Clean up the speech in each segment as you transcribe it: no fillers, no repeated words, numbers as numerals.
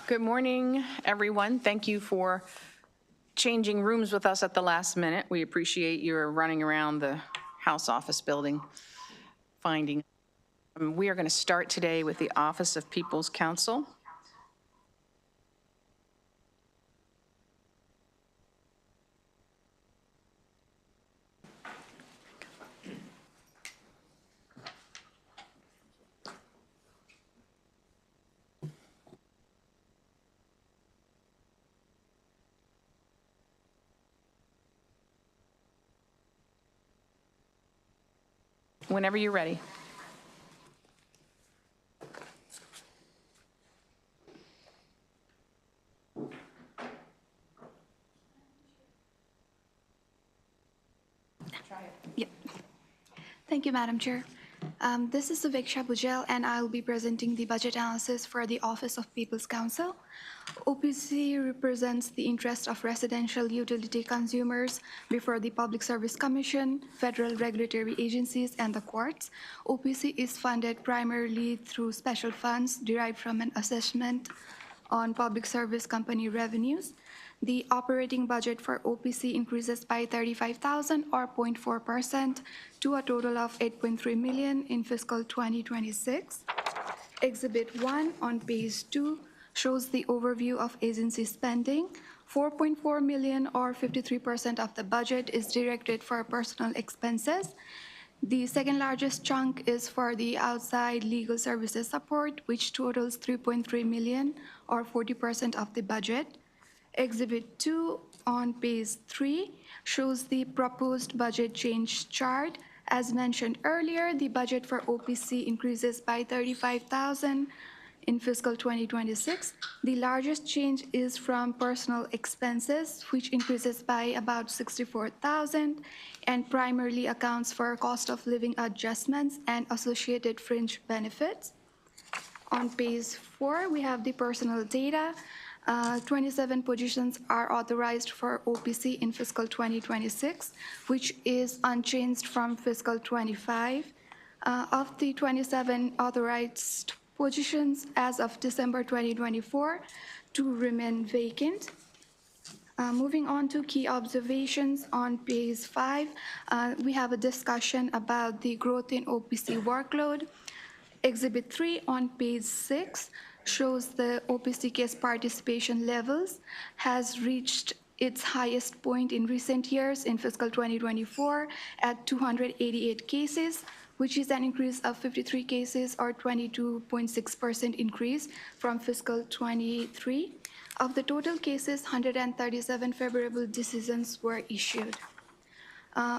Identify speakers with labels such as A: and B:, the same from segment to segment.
A: Good morning, everyone. Thank you for changing rooms with us at the last minute. We appreciate your running around the House office building finding. We are going to start today with the Office of People's Counsel. Whenever you're ready.
B: Yeah. Thank you, Madam Chair. This is Suveksha Bujel, and I'll be presenting the budget analysis for the Office of People's Counsel. OPC represents the interest of residential utility consumers before the Public Service Commission, federal regulatory agencies, and the courts. OPC is funded primarily through special funds derived from an assessment on public service company revenues. The operating budget for OPC increases by $35,000 or 0.4% to a total of $8.3 million in fiscal 2026. Exhibit 1 on page 2 shows the overview of agency spending. $4.4 million or 53% of the budget is directed for personal expenses. The second largest chunk is for the outside legal services support, which totals $3.3 million or 40% of the budget. Exhibit 2 on page 3 shows the proposed budget change chart. As mentioned earlier, the budget for OPC increases by $35,000 in fiscal 2026. The largest change is from personal expenses, which increases by about $64,000 and primarily accounts for cost of living adjustments and associated fringe benefits. On page 4, we have the personal data. 27 positions are authorized for OPC in fiscal 2026, which is unchanged from fiscal 25. Of the 27 authorized positions as of December 2024, 2 remain vacant. Moving on to key observations on page 5, we have a discussion about the growth in OPC workload. Exhibit 3 on page 6 shows the OPC case participation levels has reached its highest point in recent years in fiscal 2024 at 288 cases, which is an increase of 53 cases or 22.6% increase from fiscal 23. Of the total cases, 137 favorable decisions were issued.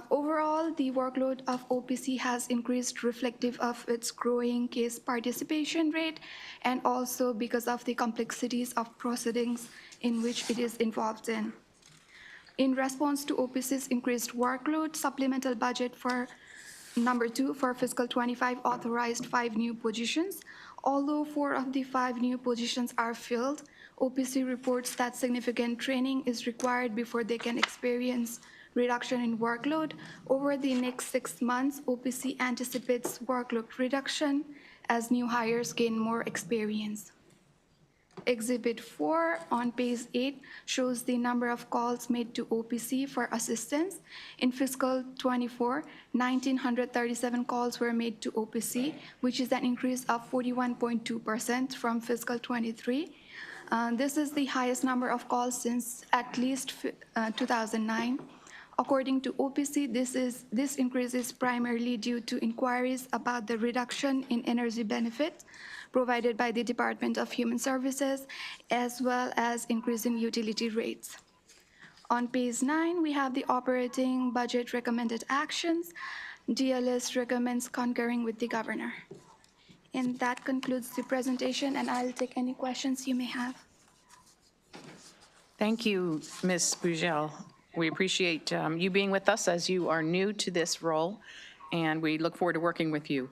B: Overall, the workload of OPC has increased reflective of its growing case participation rate and also because of the complexities of proceedings in which it is involved in. In response to OPC's increased workload, supplemental budget for number 2 for fiscal 25 authorized 5 new positions. Although 4 of the 5 new positions are filled, OPC reports that significant training is required before they can experience reduction in workload. Over the next 6 months, OPC anticipates workload reduction as new hires gain more experience. Exhibit 4 on page 8 shows the number of calls made to OPC for assistance. In fiscal 24, 1,937 calls were made to OPC, which is an increase of 41.2% from fiscal 23. This is the highest number of calls since at least 2009. According to OPC, this increase is primarily due to inquiries about the reduction in energy benefits provided by the Department of Human Services, as well as increasing utility rates. On page 9, we have the operating budget recommended actions. DLS recommends concurring with the governor. And that concludes the presentation, and I'll take any questions you may have.
A: Thank you, Ms. Bujel. We appreciate you being with us as you are new to this role, and we look forward to working with you.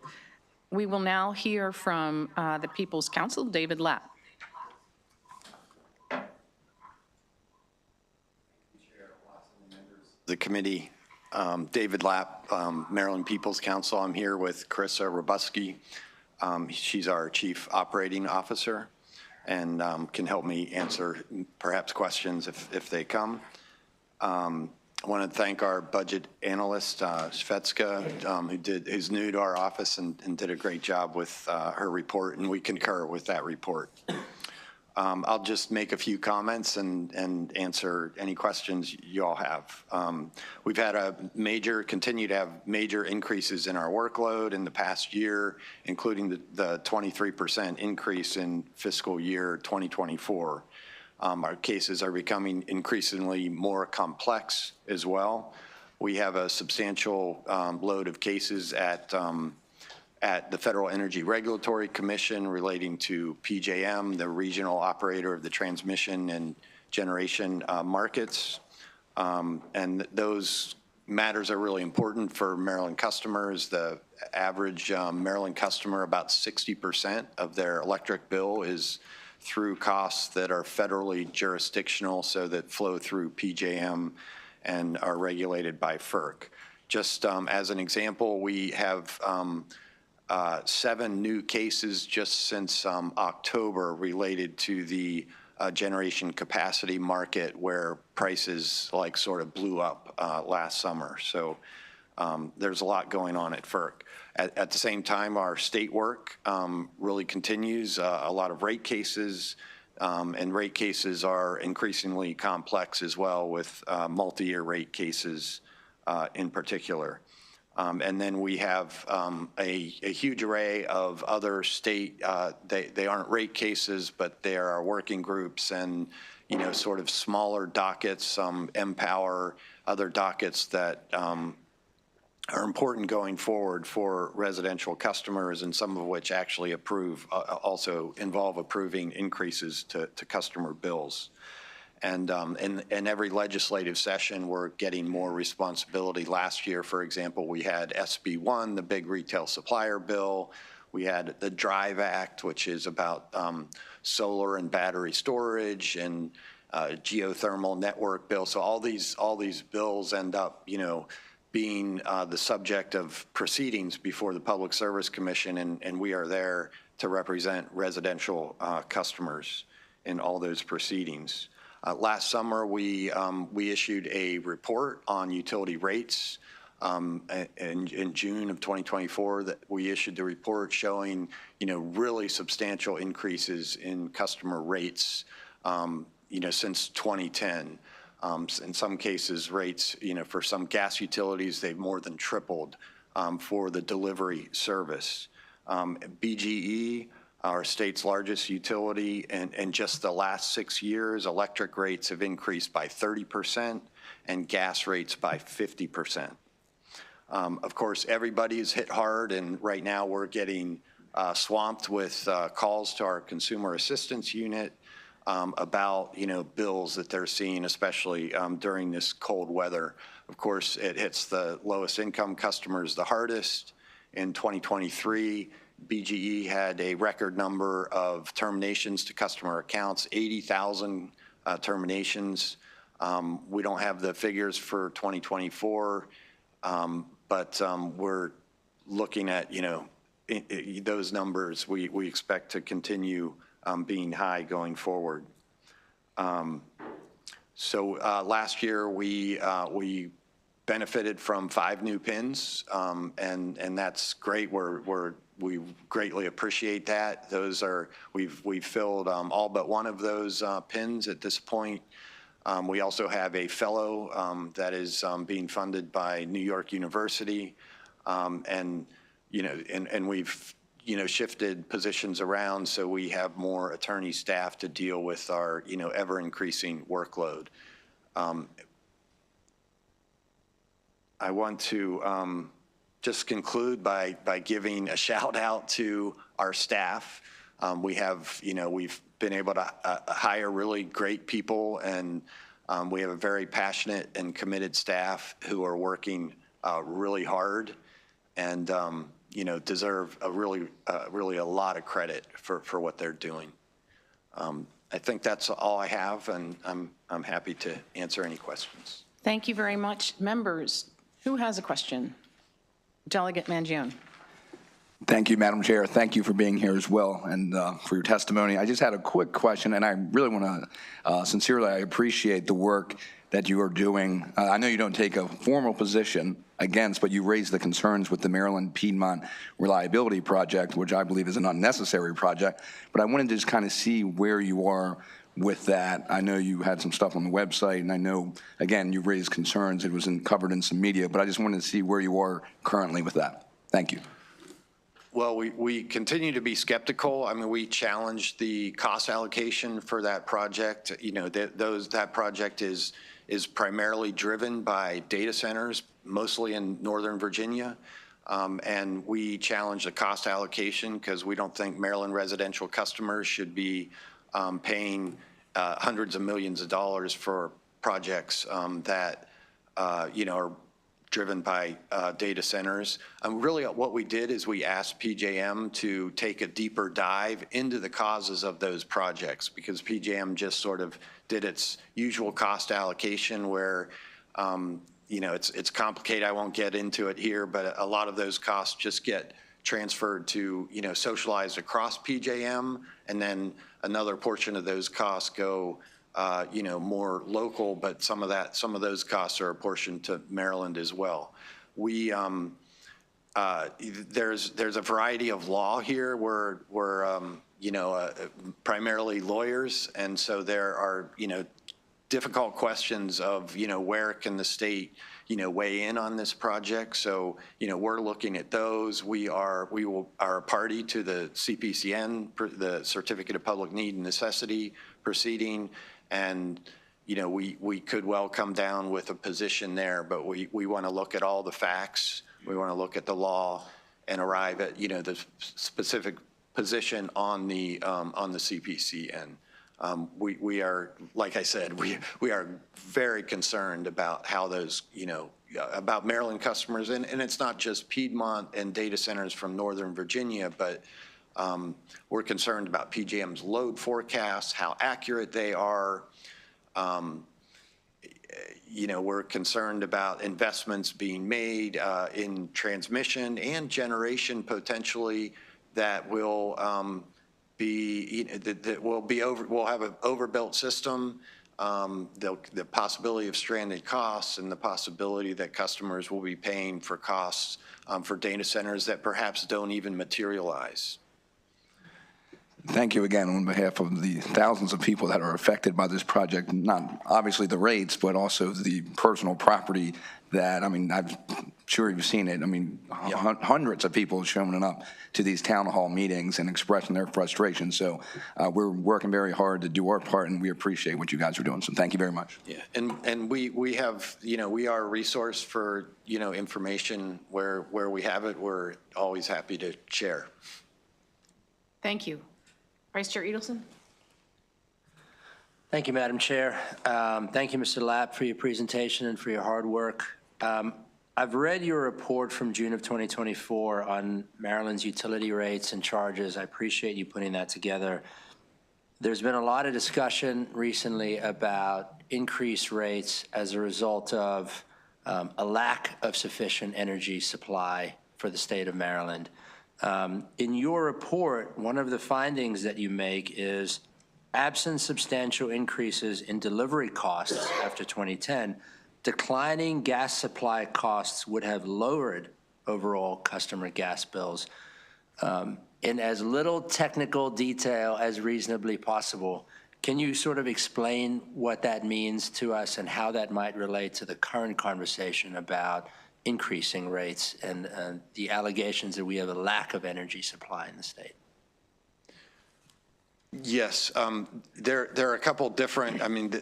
A: We will now hear from the People's Counsel, David Lapp.
C: The committee, David Lapp, Maryland People's Counsel. I'm here with Carissa Robuski. She's our Chief Operating Officer. and can help me answer perhaps questions if they come. I want to thank our budget analyst, Svetska, who's new to our office and did a great job with her report, and we concur with that report. I'll just make a few comments and answer any questions you all have. We've had continue to have major increases in our workload in the past year, including the 23% increase in fiscal year 2024. Our cases are becoming increasingly more complex as well. We have a substantial load of cases at the Federal Energy Regulatory Commission relating to PJM, the regional operator of the transmission and generation markets. And those matters are really important for Maryland customers. The average Maryland customer, about 60% of their electric bill is through costs that are federally jurisdictional, so that flow through PJM and are regulated by FERC. Just as an example, we have 7 new cases just since October related to the generation capacity market, where prices like sort of blew up last summer. So there's a lot going on at FERC. At the same time, our state work really continues, a lot of rate cases, and rate cases are increasingly complex as well, with multi-year rate cases in particular. And then we have a huge array of other state, they aren't rate cases, but they are our working groups and, sort of smaller dockets, some Empower, other dockets that are important going forward for residential customers, and some of which actually also involve approving increases to customer bills. And in every legislative session, we're getting more responsibility. Last year, for example, we had SB 1, the big retail supplier bill. We had the DRIVE Act, which is about solar and battery storage, and geothermal network bill. So all these bills end up, being the subject of proceedings before the Public Service Commission, and we are there to represent residential customers in all those proceedings. Last summer, we issued a report on utility rates. In June of 2024, that we issued the report showing, really substantial increases in customer rates, since 2010. In some cases, rates, for some gas utilities, they've more than tripled for the delivery service. BGE, our state's largest utility, and just the last 6 years, electric rates have increased by 30% and gas rates by 50%. Of course, everybody's hit hard, and right now we're getting swamped with calls to our Consumer Assistance Unit about, bills that they're seeing, especially during this cold weather. Of course, it hits the lowest income customers the hardest. In 2023, BGE had a record number of terminations to customer accounts, 80,000 terminations. We don't have the figures for 2024, but we're looking at, those numbers we expect to continue being high going forward. So last year we benefited from 5 new PINs, and that's great. We greatly appreciate that. We've filled all but one of those PINs at this point. We also have a fellow that is being funded by New York University, and we've shifted positions around, so we have more attorney staff to deal with our ever increasing workload. I want to just conclude by giving a shout out to our staff. We've been able to hire really great people, and we have a very passionate and committed staff who are working really hard, and deserve really a lot of credit for what they're doing. I think that's all I have, and I'm happy to answer any questions.
A: Thank you very much. Members, who has a question? Delegate Mangione.
D: Thank you, Madam Chair. Thank you for being here as well and for your testimony. I just had a quick question, and I really want to sincerely, I appreciate the work that you are doing. I know you don't take a formal position against, but you raised the concerns with the Maryland Piedmont Reliability Project, which I believe is an unnecessary project. But I wanted to just kind of see where you are with that. I know you had some stuff on the website, and I know, again, you raised concerns. It was covered in some media, but I just wanted to see where you are currently with that. Thank you.
C: Well, we continue to be skeptical. I mean, we challenged the cost allocation for that project. You know, that project is primarily driven by data centers, mostly in Northern Virginia. And we challenge the cost allocation because we don't think Maryland residential customers should be paying hundreds of millions of dollars for projects that, you know, are driven by data centers. Really what we did is we asked PJM to take a deeper dive into the causes of those projects, because PJM just sort of did its usual cost allocation where, you know, it's complicated. I won't get into it here, but a lot of those costs just get transferred to, you know, socialized across PJM, and then another portion of those costs go you know, more local, but some of those costs are apportioned to Maryland as well. We there's a variety of law here. We're you know, primarily lawyers, and so there are, you know, difficult questions of, you know, where can the state, you know, weigh in on this project. So, you know, we're looking at those. We are a party to the CPCN, the Certificate of Public Need and Necessity proceeding. And, you know, we could well come down with a position there, but we want to look at all the facts. We want to look at the law and arrive at, you know, the specific position on the CPCN. We are, like I said, we are very concerned about how those, you know, about Maryland customers, and it's not just Piedmont and data centers from Northern Virginia, but we're concerned about PJM's load forecasts, how accurate they are. You know, we're concerned about investments being made in transmission and generation potentially that will be, that we'll have an overbuilt system. The possibility of stranded costs and the possibility that customers will be paying for costs for data centers that perhaps don't even materialize.
D: Thank you again on behalf of the thousands of people that are affected by this project, not obviously the rates, but also the personal property that, I mean, I'm sure you've seen it. I mean, hundreds of people showing up to these town hall meetings and expressing their frustration. So we're working very hard to do our part, and we appreciate what you guys are doing. So thank you very much.
C: Yeah, and we have, you know, we are a resource for, you know, information where we have it. We're always happy to share.
A: Thank you. Vice Chair Edelson?
E: Thank you, Madam Chair. Thank you, Mr. Lapp, for your presentation and for your hard work. I've read your report from June of 2024 on Maryland's utility rates and charges. I appreciate you putting that together. There's been a lot of discussion recently about increased rates as a result of a lack of sufficient energy supply for the state of Maryland. In your report, one of the findings that you make is, absent substantial increases in delivery costs after 2010, declining gas supply costs would have lowered overall customer gas bills. In as little technical detail as reasonably possible, can you sort of explain what that means to us and how that might relate to the current conversation about increasing rates and the allegations that we have a lack of energy supply in the state?
C: Yes, there are a couple different, I mean,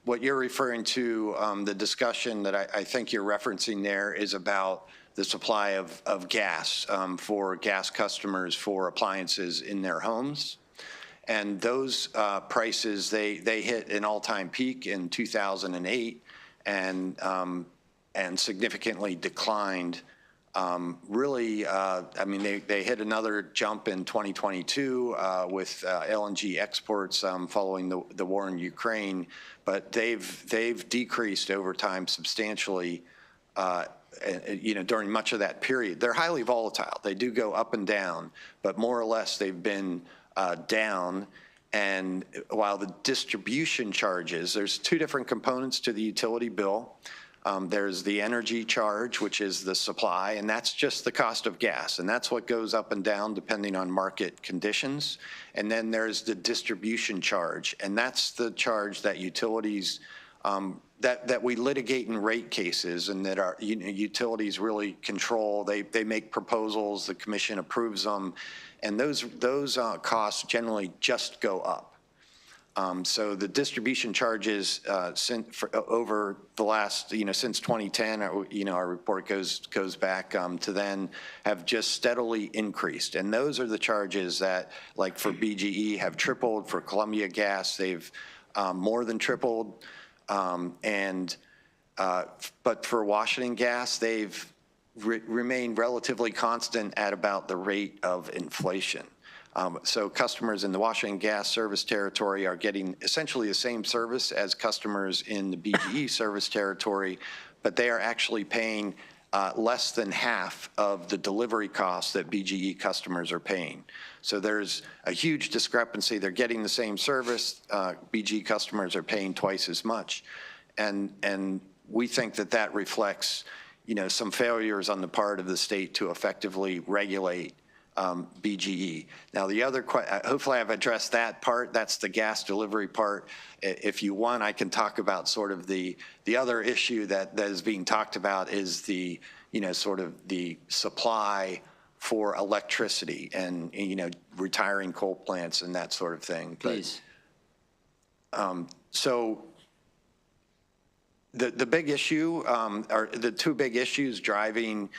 C: what you're referring to, the discussion that I think you're referencing there is about the supply of gas for gas customers for appliances in their homes. And those prices, they hit an all-time peak in 2008 and significantly declined. Really, I mean, they hit another jump in 2022 with LNG exports following the war in Ukraine, but they've decreased over time substantially during much of that period. They're highly volatile. They do go up and down, but more or less they've been down. And while the distribution charges, there's two different components to the utility bill. There's the energy charge, which is the supply, and that's just the cost of gas. And that's what goes up and down depending on market conditions. And then there's the distribution charge, and that's the charge that utilities, that we litigate in rate cases and that our utilities really control. They make proposals, the commission approves them, and those costs generally just go up. So the distribution charges over the last, since 2010, our report goes back to then, have just steadily increased. And those are the charges that, like for BGE, have tripled. For Columbia Gas, they've more than tripled. But for Washington Gas, they've remained relatively constant at about the rate of inflation. So customers in the Washington Gas service territory are getting essentially the same service as customers in the BGE service territory, but they are actually paying less than half of the delivery costs that BGE customers are paying. So there's a huge discrepancy. They're getting the same service. BGE customers are paying twice as much. And we think that reflects, some failures on the part of the state to effectively regulate BGE. Now, the other, hopefully I've addressed that part. That's the gas delivery part. If you want, I can talk about sort of the other issue that is being talked about is the, sort of the supply for electricity and, retiring coal plants and that sort of thing.
E: Please.
C: So the big issue, or the two big issues driving,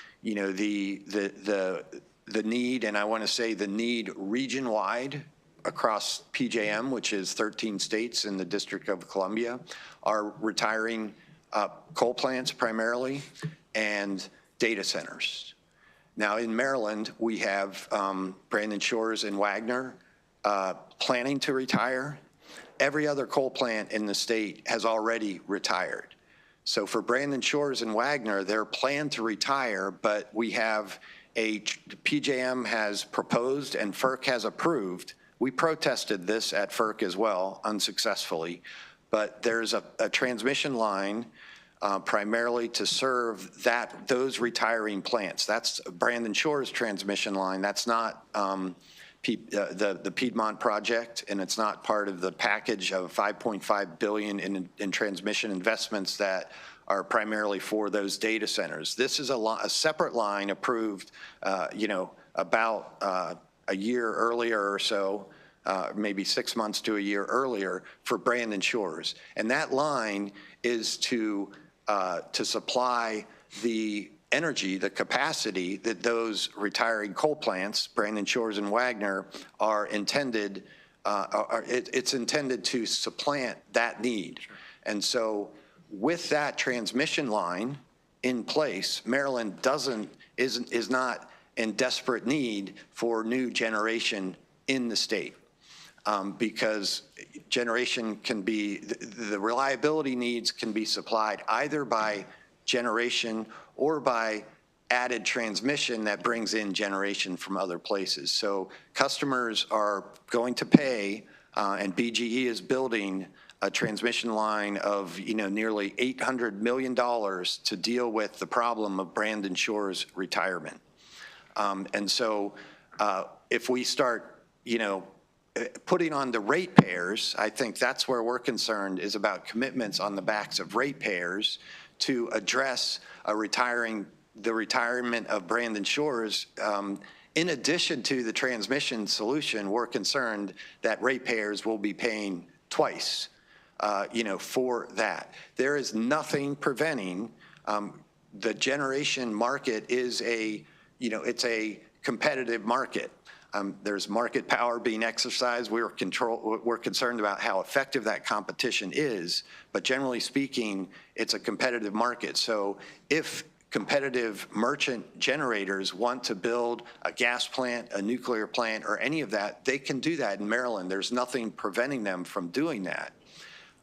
C: the need, and I want to say the need region-wide across PJM, which is 13 states in the District of Columbia, are retiring coal plants primarily and data centers. Now in Maryland, we have Brandon Shores and Wagner planning to retire. Every other coal plant in the state has already retired. So for Brandon Shores and Wagner, they're planned to retire, but we have PJM has proposed and FERC has approved. We protested this at FERC as well, unsuccessfully, but there's a transmission line primarily to serve those retiring plants. That's Brandon Shores transmission line. That's not the Piedmont project, and it's not part of the package of $5.5 billion in transmission investments that are primarily for those data centers. This is a separate line approved, about a year earlier or so, maybe 6 months to a year earlier for Brandon Shores. And that line is to supply the energy, the capacity that those retiring coal plants, Brandon Shores and Wagner, are intended, it's intended to supplant that need. Sure. And so with that transmission line in place, Maryland is not in desperate need for new generation in the state, because generation can be, the reliability needs can be supplied either by generation or by added transmission that brings in generation from other places. So customers are going to pay, and BGE is building a transmission line of nearly $800 million to deal with the problem of Brandon Shores retirement. And so if we start putting on the ratepayers, I think that's where we're concerned, is about commitments on the backs of ratepayers to address the retirement of Brandon Shores. In addition to the transmission solution, we're concerned that ratepayers will be paying twice, for that. There is nothing preventing, the generation market is it's a competitive market. There's market power being exercised. We're concerned about how effective that competition is, but generally speaking, it's a competitive market. So if competitive merchant generators want to build a gas plant, a nuclear plant, or any of that, they can do that in Maryland. There's nothing preventing them from doing that.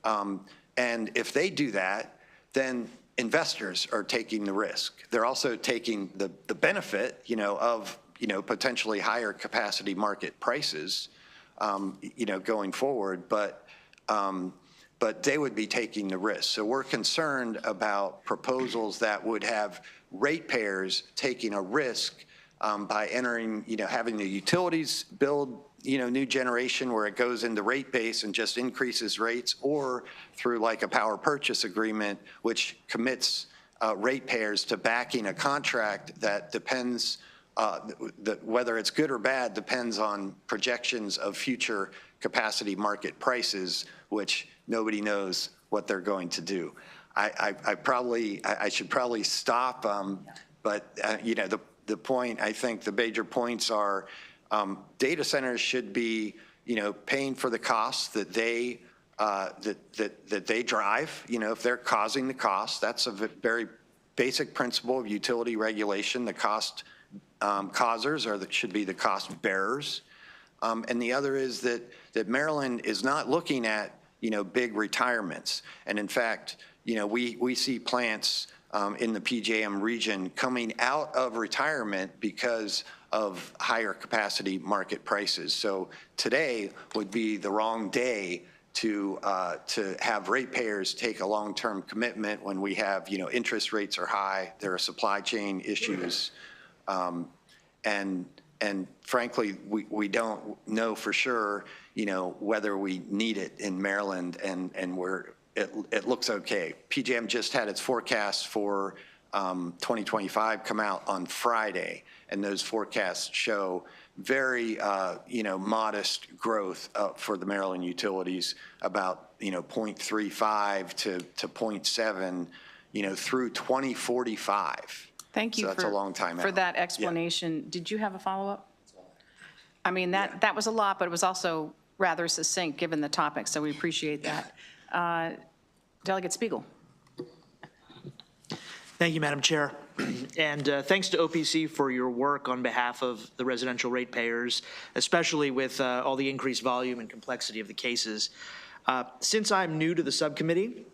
C: And if they do that, then investors are taking the risk. They're also taking the benefit, of, potentially higher capacity market prices, going forward, but they would be taking the risk. So we're concerned about proposals that would have ratepayers taking a risk by entering, having the utilities build, new generation where it goes into rate base and just increases rates, or through like a power purchase agreement, which commits ratepayers to backing a contract that depends, whether it's good or bad, depends on projections of future capacity market prices, which nobody knows what they're going to do. I should probably stop, but the point, I think the major points are data centers should be, paying for the costs that they that they drive. If they're causing the cost, that's a very basic principle of utility regulation. The cost causers should be the cost bearers. And the other is that Maryland is not looking at, big retirements. And in fact, we see plants in the PJM region coming out of retirement because of higher capacity market prices. So today would be the wrong day to have ratepayers take a long-term commitment when we have, interest rates are high, there are supply chain issues, and frankly, we don't know for sure, whether we need it in Maryland, and it looks okay. PJM just had its forecast for 2025 come out on Friday, and those forecasts show very, modest growth for the Maryland utilities, about, 0.35 to 0.7, through 2045.
A: Thank you
C: so that's a long time
A: for
C: out.
A: that explanation. Yeah. Did you have a follow-up? I mean, that was a lot, but it was also rather succinct given the topic, so we appreciate that. Delegate Spiegel.
F: Thank you, Madam Chair. And thanks to OPC for your work on behalf of the residential ratepayers, especially with all the increased volume and complexity of the cases. Since I'm new to the subcommittee,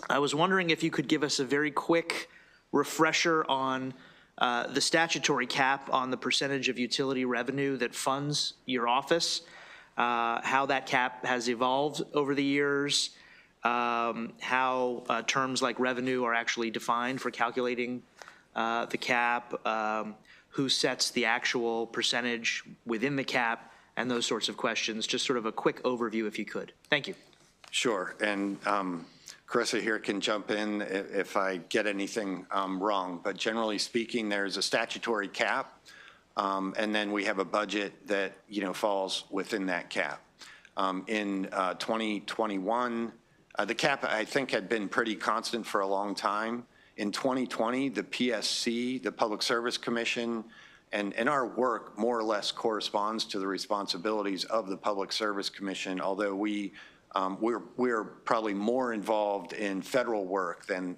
F: I was wondering if you could give us a very quick refresher on the statutory cap on the percentage of utility revenue that funds your office, how that cap has evolved over the years, how terms like revenue are actually defined for calculating the cap, who sets the actual percentage within the cap, and those sorts of questions. Just sort of a quick overview if you could. Thank you.
C: Sure, and Carissa here can jump in if I get anything wrong, but generally speaking, there's a statutory cap, and then we have a budget that, falls within that cap. In 2021, the cap, I think, had been pretty constant for a long time. In 2020, the PSC, the Public Service Commission, and our work more or less corresponds to the responsibilities of the Public Service Commission, although we're probably more involved in federal work than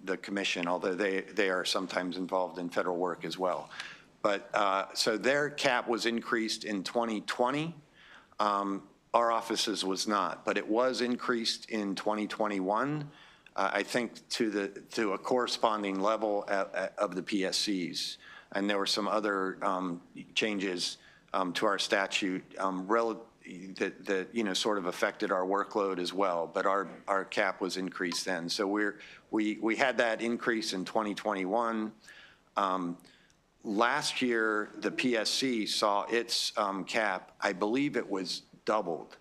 C: the commission, although they are sometimes involved in federal work as well. But so their cap was increased in 2020. Our office's was not, but it was increased in 2021, I think to a corresponding level of the PSCs. And there were some other changes to our statute that sort of affected our workload as well, but our cap was increased then. So we had that increase in 2021. Last year, the PSC saw its cap, I believe it was doubled.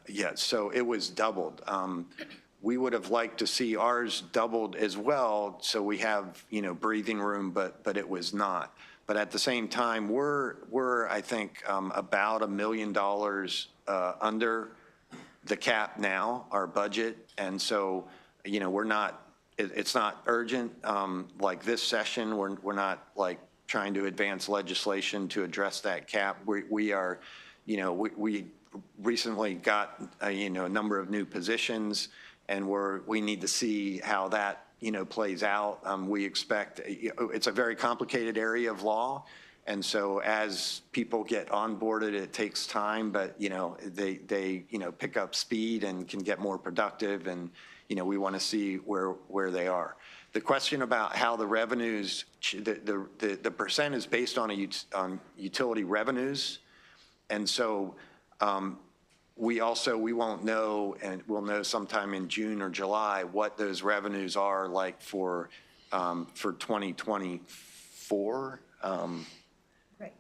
C: Yeah, so it was doubled. We would have liked to see ours doubled as well, so we have, breathing room, but it was not. But at the same time, we're I think, about $1 million under the cap now, our budget. And so, we're not, it's not urgent like this session. We're not like trying to advance legislation to address that cap. We are, we recently got, a number of new positions, and we need to see how that plays out. We expect, it's a very complicated area of law, and so as people get onboarded, it takes time, but they pick up speed and can get more productive, and we want to see where they are. The question about how the revenues, the percent is based on on utility revenues. And so we won't know, and we'll know sometime in June or July, what those revenues are like for 2024.
G: Right.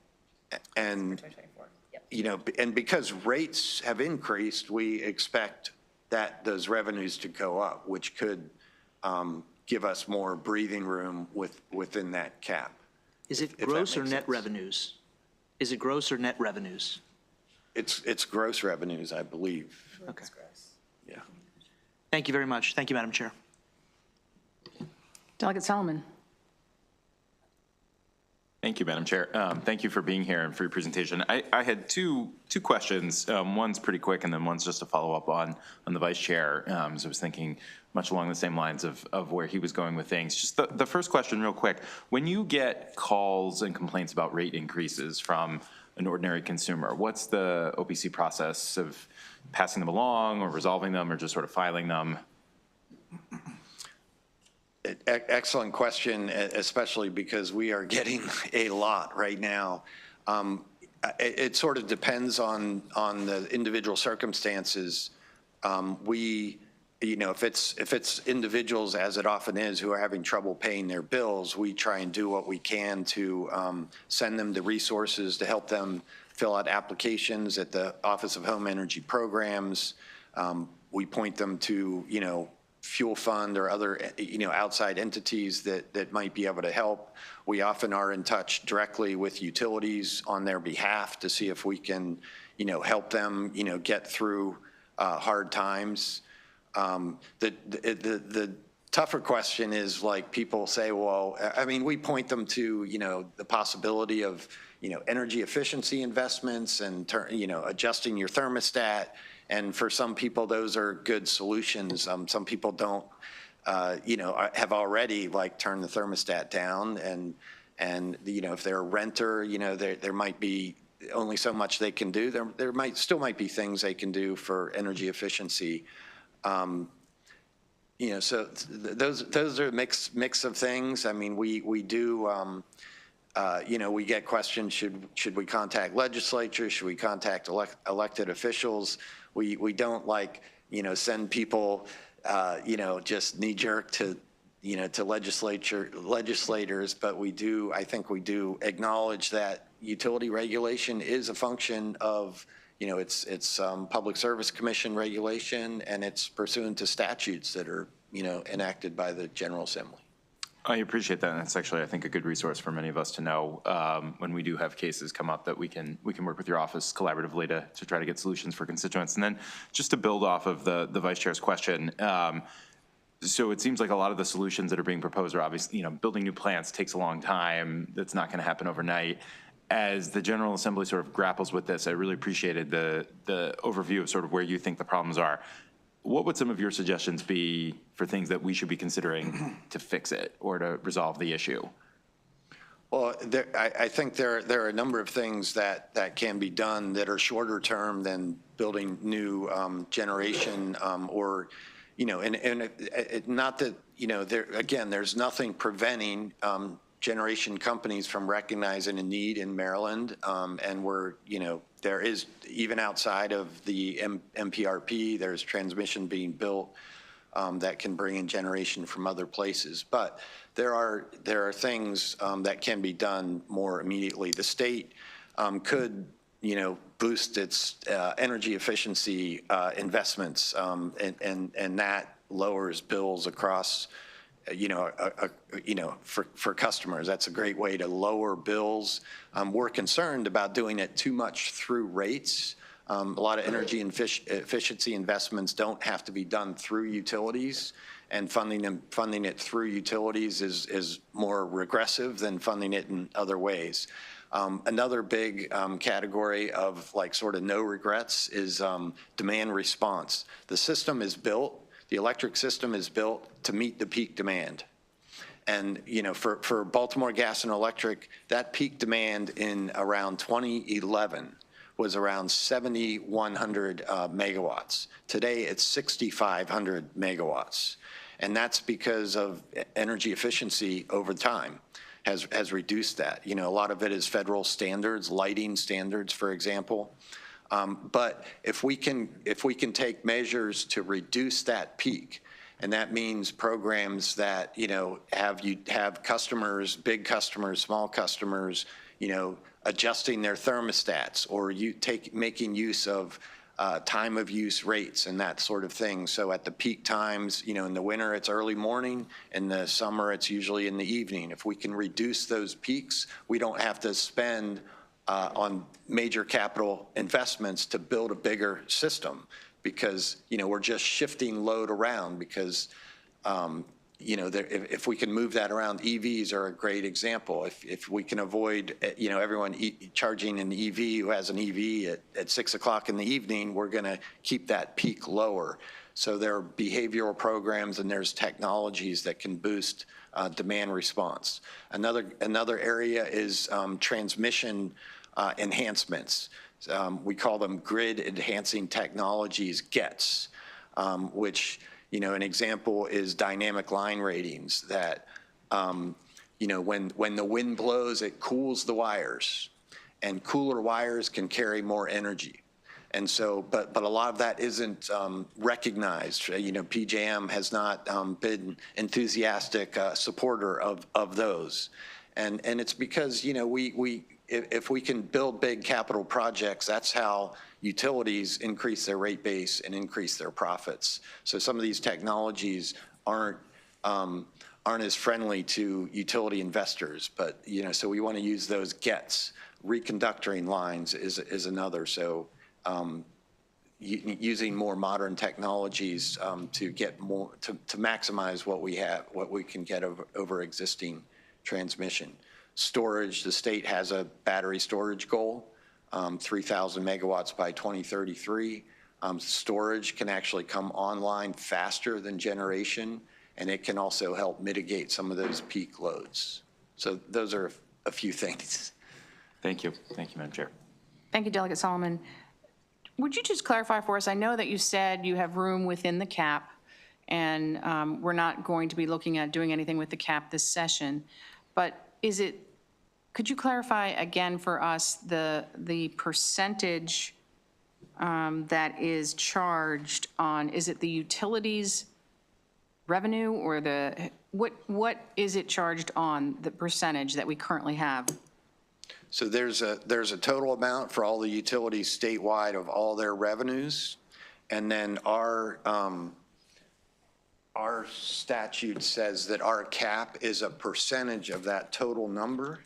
C: And,
G: 2024. Yep.
C: and because rates have increased, we expect that those revenues to go up, which could give us more breathing room within that cap.
F: Is it
C: if that
F: gross or
C: makes
F: net
C: sense.
F: revenues? Is it gross or net revenues?
C: It's gross revenues, I believe.
F: Okay.
C: Yeah.
F: Thank you very much. Thank you, Madam Chair.
A: Delegate Solomon.
H: Thank you, Madam Chair. Thank you for being here and for your presentation. I had two questions. One's pretty quick, and then one's just a follow-up on the Vice Chair. So I was thinking much along the same lines of where he was going with things. Just the first question real quick. When you get calls and complaints about rate increases from an ordinary consumer, what's the OPC process of passing them along or resolving them or just sort of filing them?
C: Excellent question, especially because we are getting a lot right now. It sort of depends on the individual circumstances. If it's individuals, as it often is, who are having trouble paying their bills, we try and do what we can to send them the resources to help them fill out applications at the Office of Home Energy Programs. We point them to, Fuel Fund or other, outside entities that might be able to help. We often are in touch directly with utilities on their behalf to see if we can, help them, get through hard times. The tougher question is, like, people say, well, we point them to, the possibility of, energy efficiency investments and, adjusting your thermostat. And for some people, those are good solutions. Some people don't, have already turned the thermostat down, and if they're a renter, there might be only so much they can do. There still might be things they can do for energy efficiency. So those are a mix of things. We do. We get questions, should we contact legislatures? Should we contact elected officials? We don't send people, just knee jerk to legislators, but I think we do acknowledge that utility regulation is a function of, it's Public Service Commission regulation, and it's pursuant to statutes that are, enacted by the General Assembly.
H: I appreciate that, and that's actually, I think, a good resource for many of us to know when we do have cases come up that we can work with your office collaboratively to try to get solutions for constituents. And then just to build off of the Vice Chair's question, so it seems like a lot of the solutions that are being proposed are obviously, building new plants takes a long time. That's not going to happen overnight. As the General Assembly sort of grapples with this, I really appreciated the overview of sort of where you think the problems are. What would some of your suggestions be for things that we should be considering to fix it or to resolve the issue?
C: Well, I think there are a number of things that can be done that are shorter term than building new generation or, not that, there's nothing preventing generation companies from recognizing a need in Maryland, and there is, even outside of the MPRP, there's transmission being built that can bring in generation from other places. But there are things that can be done more immediately. The state could, boost its energy efficiency investments, and that lowers bills across, for customers. That's a great way to lower bills. We're concerned about doing it too much through rates. A lot of energy and efficiency investments don't have to be done through utilities, and funding it through utilities is more regressive than funding it in other ways. Another big category of sort of no regrets is demand response. The system is built. The electric system is built to meet the peak demand. And, for Baltimore Gas and Electric, that peak demand in around 2011 was around 7,100 megawatts. Today, it's 6,500 megawatts. And that's because of energy efficiency over time has reduced that. You know, a lot of it is federal standards, lighting standards, for example. But if we can take measures to reduce that peak, and that means programs that, you know, have customers, big customers, small customers, you know, adjusting their thermostats, or making use of time of use rates and that sort of thing. So at the peak times, you know, in the winter, it's early morning. In the summer, it's usually in the evening. If we can reduce those peaks, we don't have to spend on major capital investments to build a bigger system, because, you know, we're just shifting load around because, you know, if we can move that around, EVs are a great example. If we can avoid, you know, everyone charging an EV who has an EV at 6 o'clock in the evening, we're going to keep that peak lower. So there are behavioral programs and there's technologies that can boost demand response. Another area is transmission enhancements. We call them grid enhancing technologies, GETs, which, you know, an example is dynamic line ratings that, you know, when the wind blows, it cools the wires, and cooler wires can carry more energy. And so, but a lot of that isn't recognized. You know, PJM has not been enthusiastic supporter of those. And it's because, you know, if we can build big capital projects, that's how utilities increase their rate base and increase their profits. So some of these technologies aren't as friendly to utility investors, but, you know, so we want to use those GETs. Reconductoring lines is another. So using more modern technologies to get more, to maximize what we have, what we can get over existing transmission. Storage, the state has a battery storage goal, 3,000 megawatts by 2033. Storage can actually come online faster than generation, and it can also help mitigate some of those peak loads. So those are a few things.
H: Thank you. Thank you, Madam Chair.
A: Thank you, Delegate Solomon. Would you just clarify for us, I know that you said you have room within the cap, and we're not going to be looking at doing anything with the cap this session, but could you clarify again for us the percentage that is charged on, is it the utilities revenue or what is it charged on, the percentage that we currently have?
C: So there's a total amount for all the utilities statewide of all their revenues, and then our statute says that our cap is a percentage of that total number.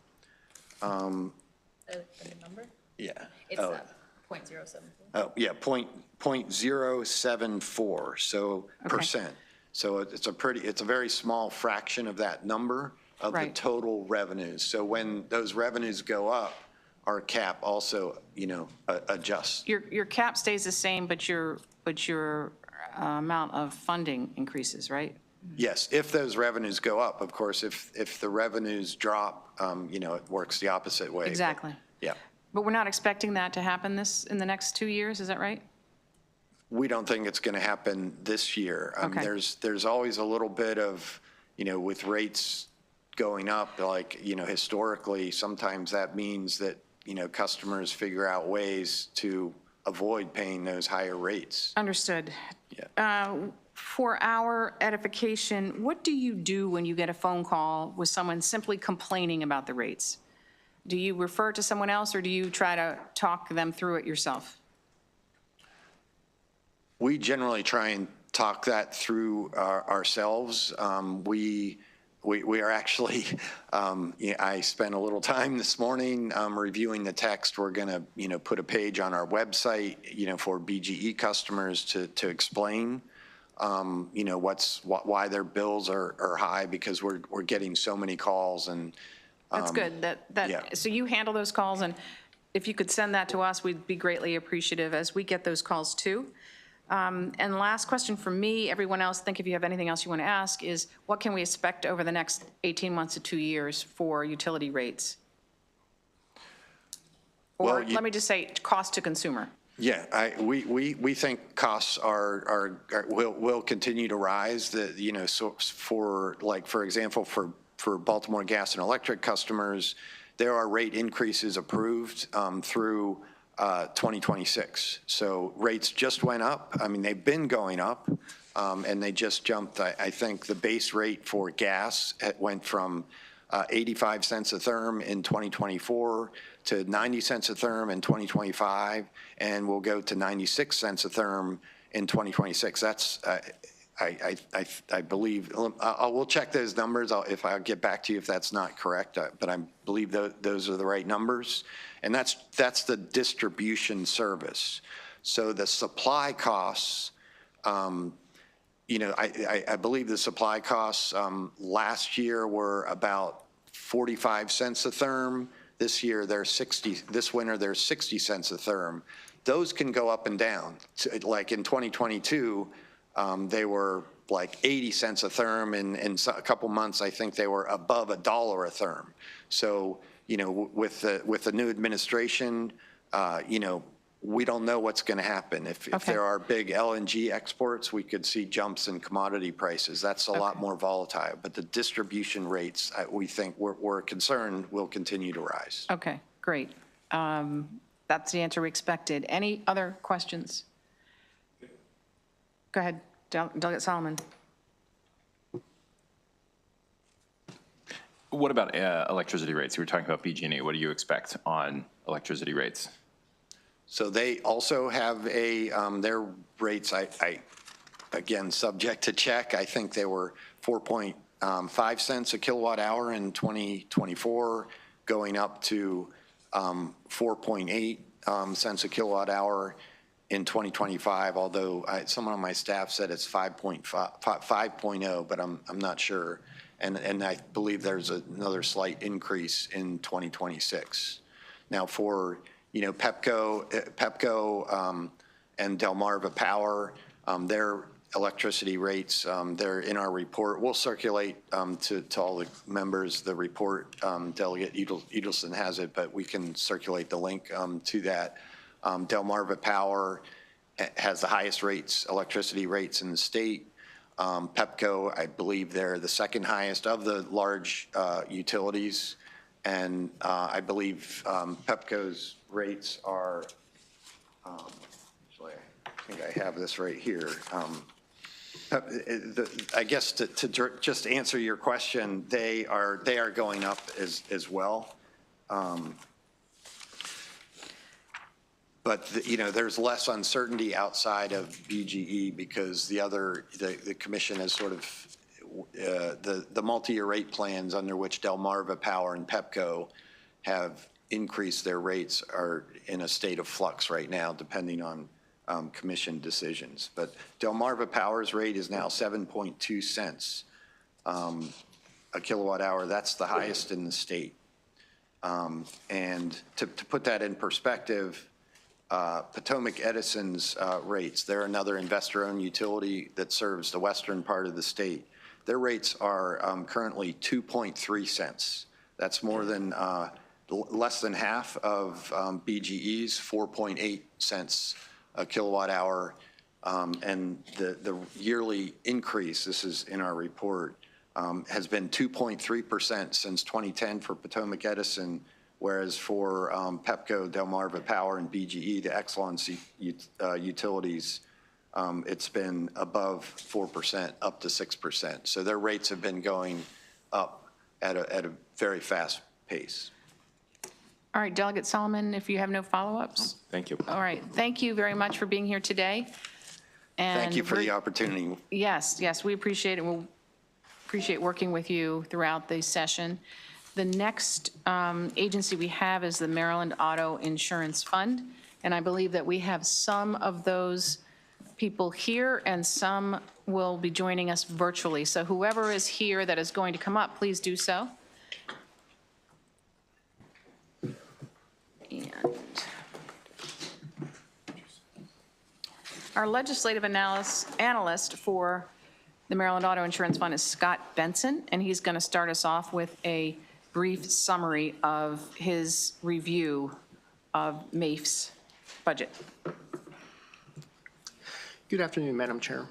G: The number?
C: Yeah.
G: It's 0.074.
C: Oh, yeah, 0.074, so percent. So it's a very small fraction of that number of the total revenues. So when those revenues go up, our cap also, you know, adjusts.
A: Your cap stays the same, but your amount of funding increases, right?
C: Yes, if those revenues go up. Of course, if the revenues drop, you know, it works the opposite way.
A: Exactly.
C: But, yeah.
A: But we're not expecting that to happen in the next 2 years, is that right?
C: We don't think it's going to happen this year.
A: Okay.
C: There's always a little bit of, you know, with rates going up, like, you know, historically, sometimes that means that, you know, customers figure out ways to avoid paying those higher rates.
A: Understood.
C: Yeah.
A: For our edification, what do you do when you get a phone call with someone simply complaining about the rates? Do you refer to someone else, or do you try to talk them through it yourself?
C: We generally try and talk that through ourselves. We are actually, I spent a little time this morning reviewing the text. We're going to, you know, put a page on our website, you know, for BGE customers to explain, you know, why their bills are high, because we're getting so many calls. And
A: That's good.
C: yeah.
A: So you handle those calls, and if you could send that to us, we'd be greatly appreciative as we get those calls too. And last question from me, everyone else, think if you have anything else you want to ask, is what can we expect over the next 18 months to 2 years for utility rates? Or
C: Well,
A: let me just say, cost to consumer.
C: Yeah, we think costs will continue to rise. So for example, for Baltimore Gas and Electric customers, there are rate increases approved through 2026. So rates just went up. I mean, they've been going up, and they just jumped. I think the base rate for gas went from 85 cents a therm in 2024 to 90 cents a therm in 2025, and will go to 96 cents a therm in 2026. That's, I believe, we'll check those numbers. I'll get back to you if that's not correct, but I believe those are the right numbers. And that's the distribution service. So the supply costs, I believe the supply costs last year were about 45 cents a therm. This year, this winter, they're 60 cents a therm. Those can go up and down. Like in 2022, they were like 80 cents a therm. In a couple months, I think they were above $1 a therm. So, with the new administration, we don't know what's going to happen. If there are big LNG exports, we could see jumps in commodity prices. That's a lot more volatile. But the distribution rates, we think we're concerned will continue to rise.
A: Okay, great. That's the answer we expected. Any other questions? Go ahead, Delegate Solomon.
H: What about electricity rates? You were talking about BG&E. What do you expect on electricity rates?
C: So they also have their rates, again, subject to check. I think they were 4.5 cents a kilowatt hour in 2024, going up to 4.8 cents a kilowatt hour in 2025, although someone on my staff said it's 5.0, but I'm not sure. And I believe there's another slight increase in 2026. Now for Pepco and Delmarva Power, their electricity rates, they're in our report. We'll circulate to all the members the report. Delegate Edelson has it, but we can circulate the link to that. Delmarva Power has the highest electricity rates in the state. Pepco, I believe they're the second highest of the large utilities. And I believe Pepco's rates are, actually, I think I have this right here. I guess to just answer your question, they are going up as well. But there's less uncertainty outside of BGE because the commission has sort of the multi-year rate plans under which Delmarva Power and Pepco have increased their rates are in a state of flux right now, depending on commission decisions. But Delmarva Power's rate is now 7.2 cents a kilowatt hour. That's the highest in the state. And to put that in perspective, Potomac Edison's rates, they're another investor-owned utility that serves the western part of the state. Their rates are currently 2.3 cents. That's more than less than half of BGE's 4.8 cents a kilowatt hour. And the yearly increase, this is in our report, has been 2.3% since 2010 for Potomac Edison, whereas for Pepco, Delmarva Power, and BGE, the Exelon utilities, it's been above 4%, up to 6%. So their rates have been going up at a very fast pace.
A: All right, Delegate Solomon, if you have no follow-ups?
H: Thank you.
A: All right, thank you very much for being here today. And
C: Thank you for the opportunity.
A: Yes, we appreciate it. We'll appreciate working with you throughout the session. The next agency we have is the Maryland Auto Insurance Fund, and I believe that we have some of those people here and some will be joining us virtually. So whoever is here that is going to come up, please do so. And our legislative analyst for the Maryland Auto Insurance Fund is Scott Benson, and he's going to start us off with a brief summary of his review of MAFE's budget.
I: Good afternoon, Madam Chair.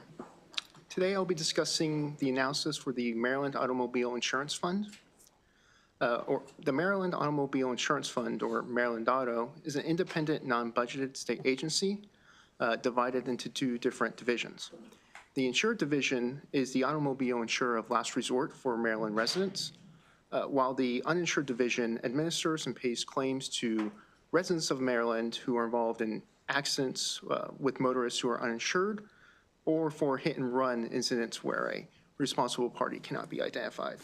I: Today I'll be discussing the analysis for the Maryland Automobile Insurance Fund. Or the Maryland Automobile Insurance Fund, or Maryland Auto, is an independent, non-budgeted state agency divided into two different divisions. The insured division is the automobile insurer of last resort for Maryland residents, while the uninsured division administers and pays claims to residents of Maryland who are involved in accidents with motorists who are uninsured, or for hit-and-run incidents where a responsible party cannot be identified.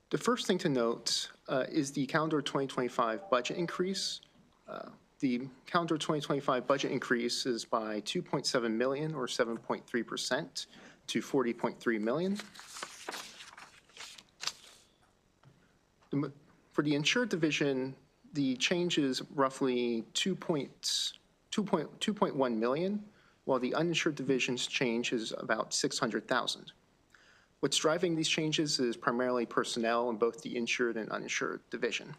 I: The first thing to note is the calendar 2025 budget increase. The calendar 2025 budget increase is by 2.7 million, or 7.3%, to 40.3 million. For the insured division, the change is roughly 2.1 million, while the uninsured division's change is about 600,000. What's driving these changes is primarily personnel in both the insured and uninsured division.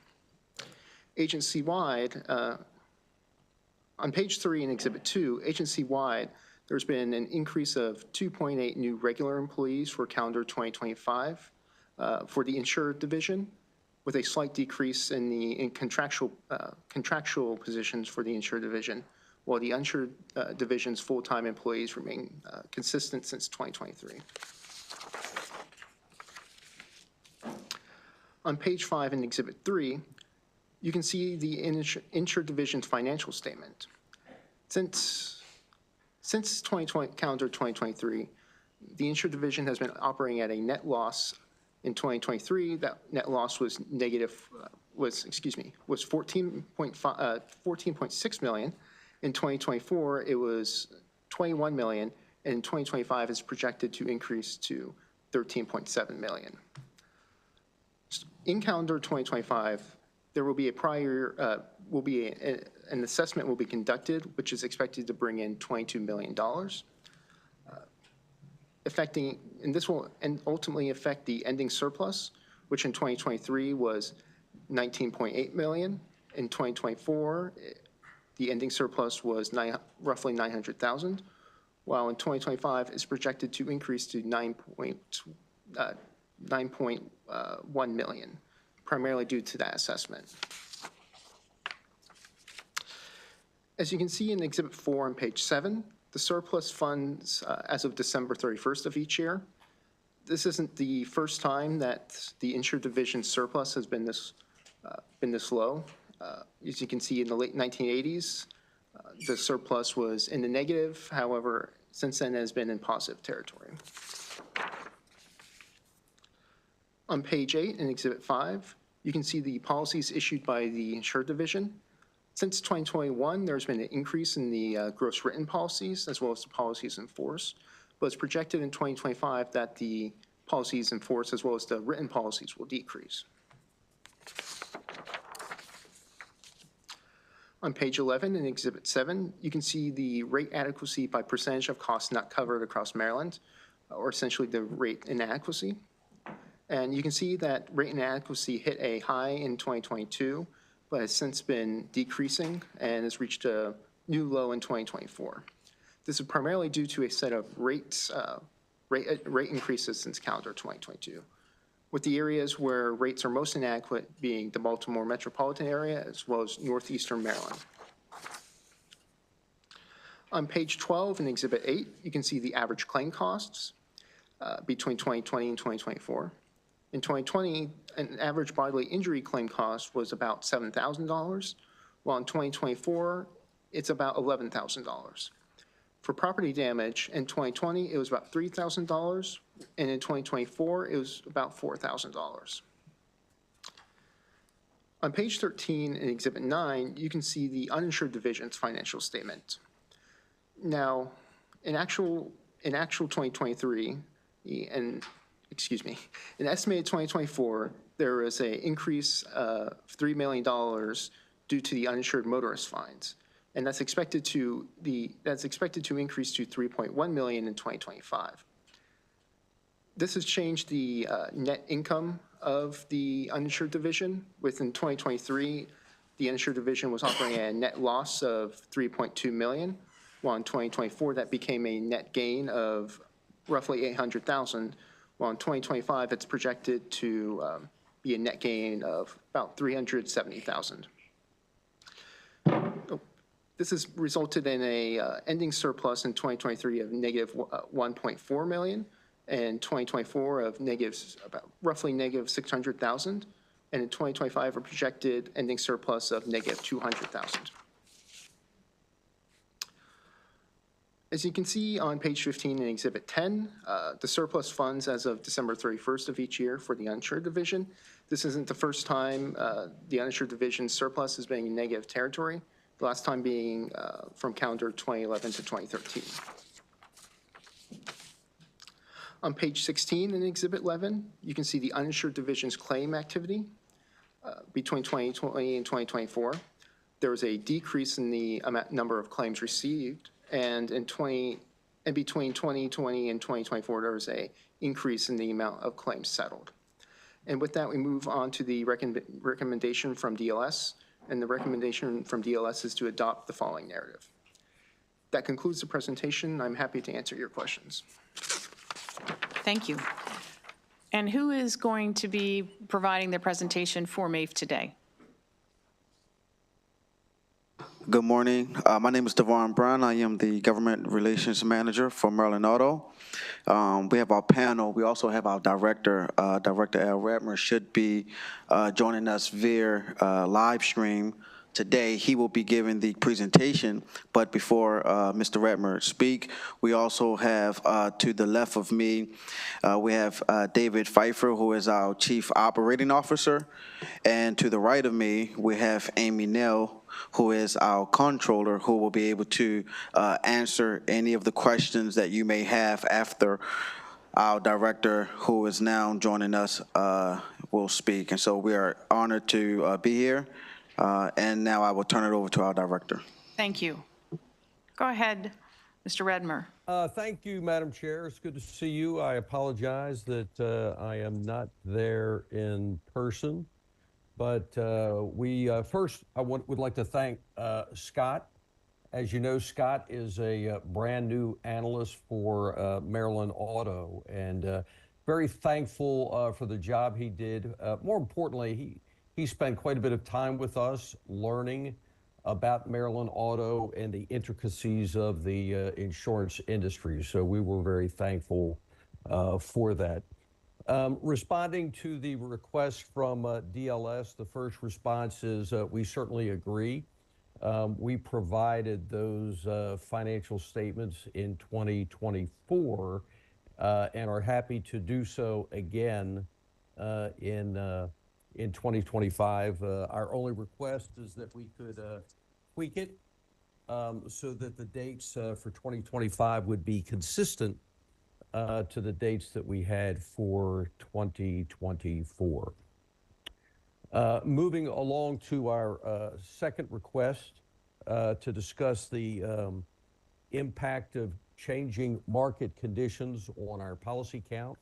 I: Agency-wide, on page 3 in Exhibit 2, agency-wide, there's been an increase of 2.8 new regular employees for calendar 2025 for the insured division, with a slight decrease in contractual positions for the insured division, while the uninsured division's full-time employees remain consistent since 2023. On page 5 in Exhibit 3, you can see the insured division's financial statement. Since calendar 2023, the insured division has been operating at a net loss. In 2023, that net loss was was 14.6 million. In 2024, it was 21 million, and in 2025 is projected to increase to 13.7 million. In calendar 2025, there will be an assessment will be conducted, which is expected to bring in $22 million, and this will ultimately affect the ending surplus, which in 2023 was 19.8 million. In 2024, the ending surplus was roughly 900,000, while in 2025 is projected to increase to 9.1 million, primarily due to that assessment. As you can see in Exhibit 4 on page 7, the surplus funds as of December 31st of each year. This isn't the first time that the insured division surplus has been this low. As you can see, in the late 1980s, the surplus was in the negative. However, since then it has been in positive territory. On page 8 in Exhibit 5, you can see the policies issued by the insured division. Since 2021, there's been an increase in the gross written policies as well as the policies in force, but it's projected in 2025 that the policies in force as well as the written policies will decrease. On page 11 in Exhibit 7, you can see the rate adequacy by percentage of costs not covered across Maryland, or essentially the rate inadequacy. And you can see that rate inadequacy hit a high in 2022, but has since been decreasing and has reached a new low in 2024. This is primarily due to a set of rate increases since calendar 2022, with the areas where rates are most inadequate being the Baltimore metropolitan area as well as northeastern Maryland. On page 12 in Exhibit 8, you can see the average claim costs between 2020 and 2024. In 2020, an average bodily injury claim cost was about $7,000, while in 2024, it's about $11,000. For property damage, in 2020, it was about $3,000, and in 2024, it was about $4,000. On page 13 in Exhibit 9, you can see the uninsured division's financial statement. Now, in actual 2023, in estimated 2024, there was an increase of $3 million due to the uninsured motorist fines, and that's expected to increase to 3.1 million in 2025. This has changed the net income of the uninsured division. Within 2023, the uninsured division was operating at a net loss of $3.2 million, while in 2024 that became a net gain of roughly $800,000, while in 2025 it's projected to be a net gain of about $370,000. This has resulted in a ending surplus in 2023 of negative $1.4 million, and 2024 of roughly negative $600,000, and in 2025 a projected ending surplus of negative $200,000. As you can see on page 15 in Exhibit 10, the surplus funds as of December 31st of each year for the uninsured division. This isn't the first time the uninsured division surplus has been in negative territory, the last time being from calendar 2011 to 2013. On page 16 in Exhibit 11, you can see the uninsured division's claim activity between 2020 and 2024. There was a decrease in the number of claims received, and between 2020 and 2024, there was an increase in the amount of claims settled. And with that, we move on to the recommendation from DLS, and the recommendation from DLS is to adopt the following narrative. That concludes the presentation. I'm happy to answer your questions.
A: Thank you. And who is going to be providing the presentation for MAIF today?
J: Good morning. My name is Devon Brown. I am the Government Relations Manager for Maryland Auto. We have our panel. We also have our director, Director Al Redmer, should be joining us via live stream today. He will be giving the presentation, but before Mr. Redmer speak, we also have to the left of me, we have David Pfeiffer, who is our Chief Operating Officer, and to the right of me, we have Amy Nell, who is our controller, who will be able to answer any of the questions that you may have after our director, who is now joining us, will speak. And so we are honored to be here. And now I will turn it over to our director.
A: Thank you. Go ahead, Mr. Redmer.
K: Thank you, Madam Chair. It's good to see you. I apologize that I am not there in person. But first, I would like to thank Scott. As you know, Scott is a brand new analyst for Maryland Auto, and very thankful for the job he did. More importantly, he spent quite a bit of time with us learning about Maryland Auto and the intricacies of the insurance industry. So we were very thankful for that. Responding to the request from DLS, the first response is we certainly agree. We provided those financial statements in 2024 and are happy to do so again in 2025. Our only request is that we could tweak it so that the dates for 2025 would be consistent to the dates that we had for 2024. Moving along to our second request to discuss the impact of changing market conditions on our policy count,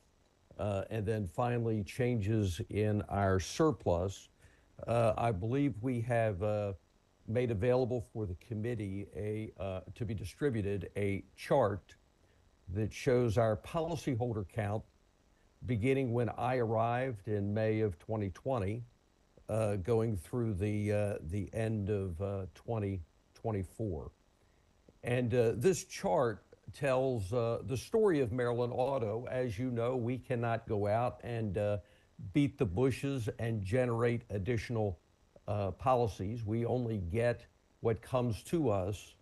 K: and then finally changes in our surplus. I believe we have made available for the committee to be distributed a chart that shows our policyholder count beginning when I arrived in May of 2020, going through the end of 2024. And this chart tells the story of Maryland Auto. As you know, we cannot go out and beat the bushes and generate additional policies. We only get what comes to us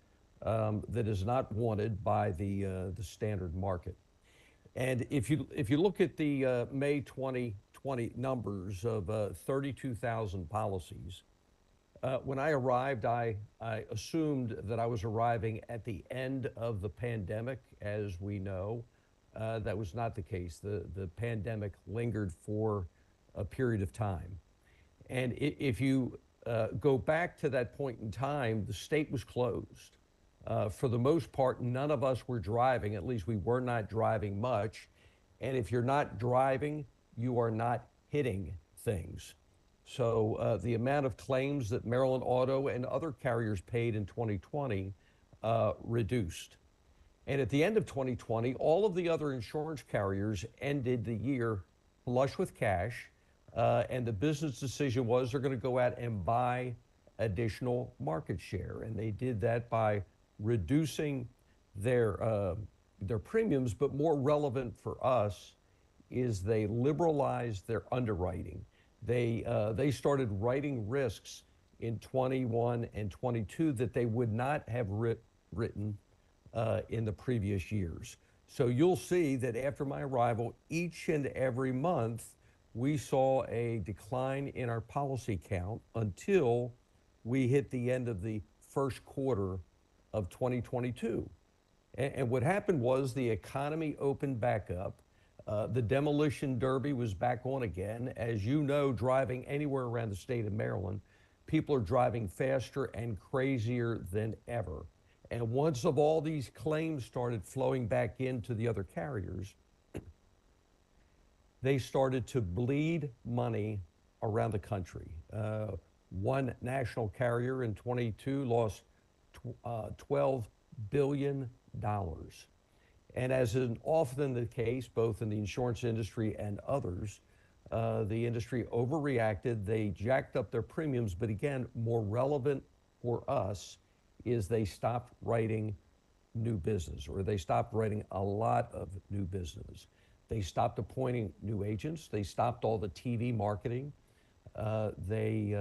K: that is not wanted by the standard market. And if you look at the May 2020 numbers of 32,000 policies, when I arrived, I assumed that I was arriving at the end of the pandemic. As we know, that was not the case. The pandemic lingered for a period of time. And if you go back to that point in time, the state was closed. For the most part, none of us were driving. At least we were not driving much. And if you're not driving, you are not hitting things. So the amount of claims that Maryland Auto and other carriers paid in 2020 reduced. And at the end of 2020, all of the other insurance carriers ended the year flush with cash, and the business decision was they're going to go out and buy additional market share. And they did that by reducing their premiums, but more relevant for us is they liberalized their underwriting. They started writing risks in 21 and 22 that they would not have written in the previous years. So you'll see that after my arrival, each and every month, we saw a decline in our policy count until we hit the end of the first quarter of 2022. And what happened was the economy opened back up. The demolition derby was back on again. As you know, driving anywhere around the state of Maryland, people are driving faster and crazier than ever. And once of all these claims started flowing back into the other carriers, they started to bleed money around the country. One national carrier in 22 lost $12 billion. And as is often the case, both in the insurance industry and others, the industry overreacted. They jacked up their premiums, but again, more relevant for us is they stopped writing new business, or they stopped writing a lot of new business. They stopped appointing new agents. They stopped all the TV marketing. They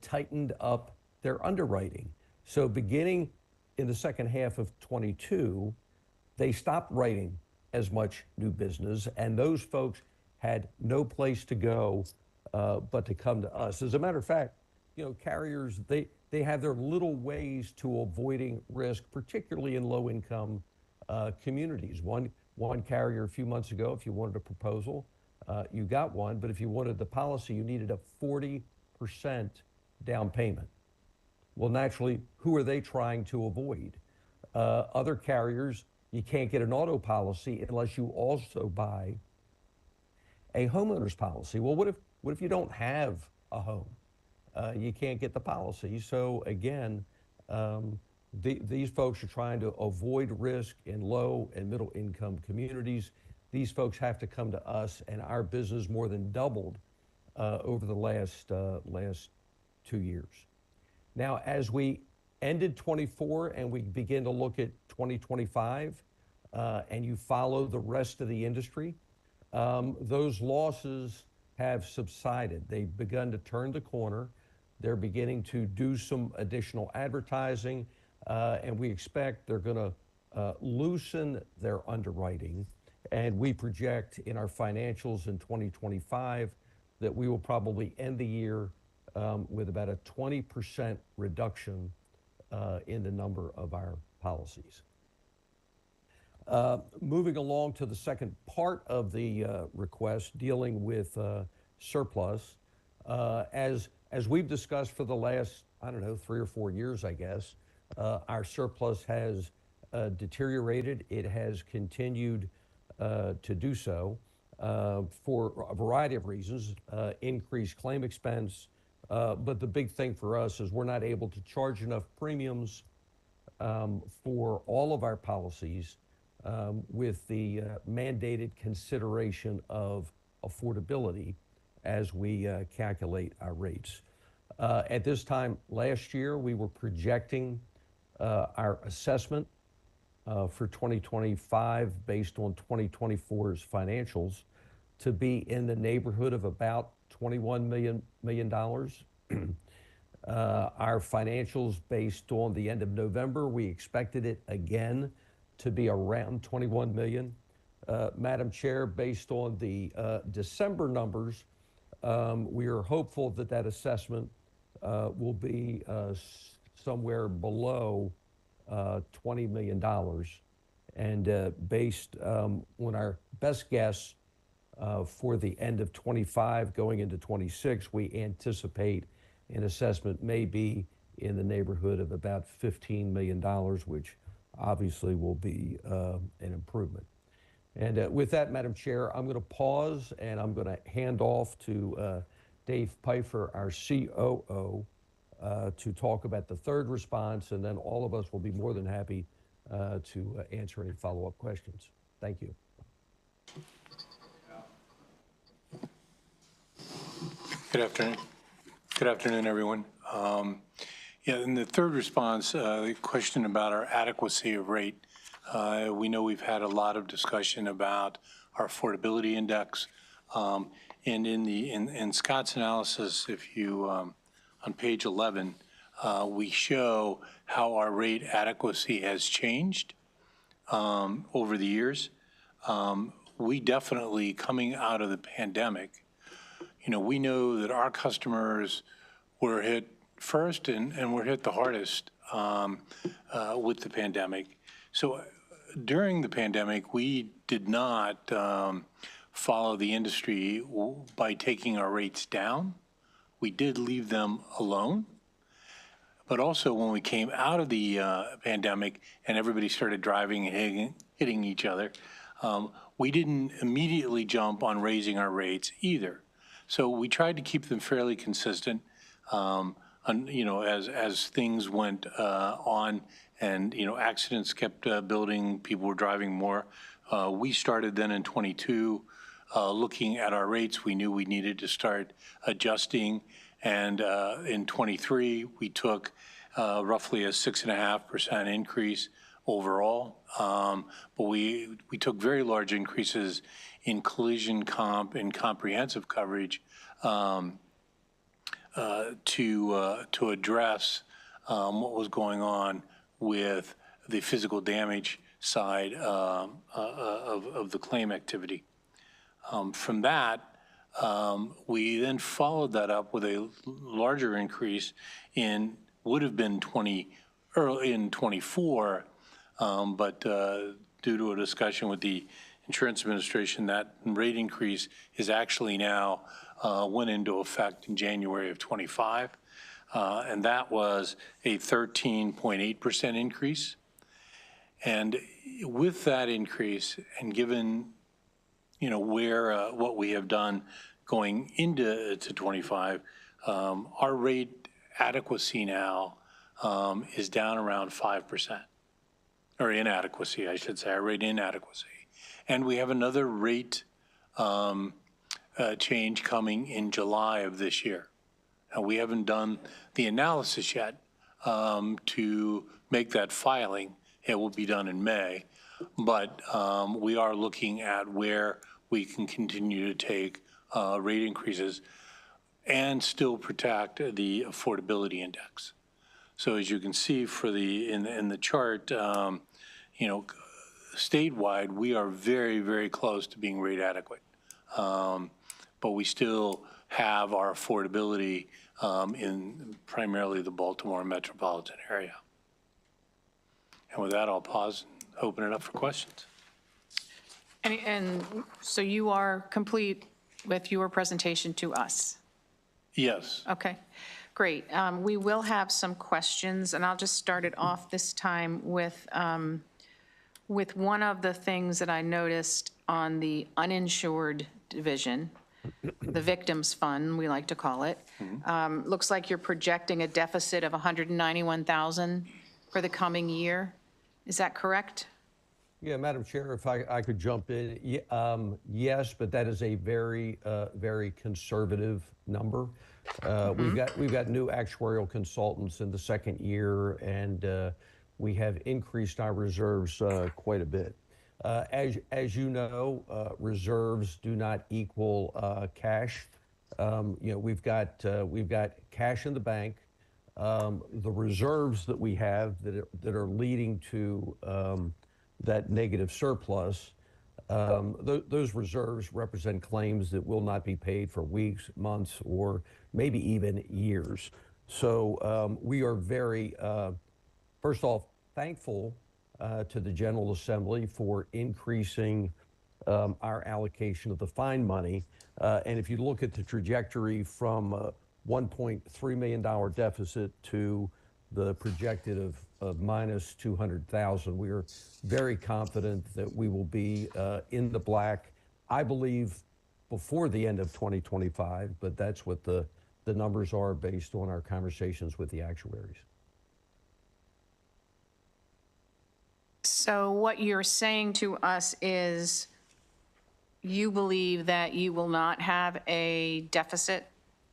K: tightened up their underwriting. So beginning in the second half of 22, they stopped writing as much new business, and those folks had no place to go but to come to us. As a matter of fact, carriers, they have their little ways to avoiding risk, particularly in low-income communities. One carrier a few months ago, if you wanted a proposal, you got one, but if you wanted the policy, you needed a 40% down payment. Well, naturally, who are they trying to avoid? Other carriers, you can't get an auto policy unless you also buy a homeowner's policy. Well, what if you don't have a home? You can't get the policy. So again, these folks are trying to avoid risk in low and middle income communities. These folks have to come to us, and our business more than doubled over the last 2 years. Now, as we ended 24 and we begin to look at 2025, and you follow the rest of the industry, those losses have subsided. They've begun to turn the corner. They're beginning to do some additional advertising, and we expect they're going to loosen their underwriting. And we project in our financials in 2025 that we will probably end the year with about a 20% reduction in the number of our policies. Moving along to the second part of the request, dealing with surplus. As we've discussed for the last, 3 or 4 years, I guess, our surplus has deteriorated. It has continued to do so for a variety of reasons, increased claim expense. But the big thing for us is we're not able to charge enough premiums for all of our policies with the mandated consideration of affordability as we calculate our rates. At this time last year, we were projecting our assessment for 2025 based on 2024's financials to be in the neighborhood of about $21 million. Our financials based on the end of November, we expected it again to be around 21 million. Madam Chair, based on the December numbers, we are hopeful that that assessment will be somewhere below $20 million. And based on our best guess for the end of 25 going into 26, we anticipate an assessment may be in the neighborhood of about $15 million, which obviously will be an improvement. And with that, Madam Chair, I'm going to pause and I'm going to hand off to Dave Pfeiffer, our COO, to talk about the third response, and then all of us will be more than happy to answer any follow-up questions. Thank you.
L: Good afternoon. Good afternoon, everyone. Yeah, in the third response, the question about our adequacy of rate, we know we've had a lot of discussion about our affordability index. And in Scott's analysis, if you, on page 11, we show how our rate adequacy has changed over the years. We definitely, coming out of the pandemic, we know that our customers were hit first and were hit the hardest with the pandemic. So during the pandemic, we did not follow the industry by taking our rates down. We did leave them alone. But also when we came out of the pandemic and everybody started driving and hitting each other, we didn't immediately jump on raising our rates either. So we tried to keep them fairly consistent, as things went on and, accidents kept building, people were driving more. We started then in 22 looking at our rates. We knew we needed to start adjusting. And in 23, we took roughly a 6.5% increase overall. But we took very large increases in collision comp and comprehensive coverage to address what was going on with the physical damage side of the claim activity. From that, we then followed that up with a larger increase would have been early in 24, but due to a discussion with the Insurance Administration, that rate increase is actually now went into effect in January of 25, and that was a 13.8% increase. And with that increase, and given what we have done going into 25, our rate adequacy now is down around 5%, or inadequacy, I should say, our rate inadequacy. And we have another rate change coming in July of this year. Now, we haven't done the analysis yet to make that filing. It will be done in May. But we are looking at where we can continue to take rate increases and still protect the affordability index. So as you can see in the chart, statewide, we are very, very close to being rate adequate. But we still have our affordability in primarily the Baltimore metropolitan area. And with that, I'll pause and open it up for questions.
A: And so you are complete with your presentation to us?
L: Yes.
A: Okay, great. We will have some questions, and I'll just start it off this time with one of the things that I noticed on the uninsured division, the Victims Fund, we like to call it. Looks like you're projecting a deficit of $191,000 for the coming year. Is that correct?
K: Yeah, Madam Chair, if I could jump in. Yes, but that is a very, very conservative number. We've got new actuarial consultants in the second year, and we have increased our reserves quite a bit. As you know, reserves do not equal cash. We've got cash in the bank. The reserves that we have that are leading to that negative surplus, those reserves represent claims that will not be paid for weeks, months, or maybe even years. So we are very, first off, thankful to the General Assembly for increasing our allocation of the fine money. And if you look at the trajectory from $1.3 million deficit to the projected of minus 200,000, we are very confident that we will be in the black. I believe before the end of 2025, but that's what the numbers are based on our conversations with the actuaries.
A: So what you're saying to us is you believe that you will not have a deficit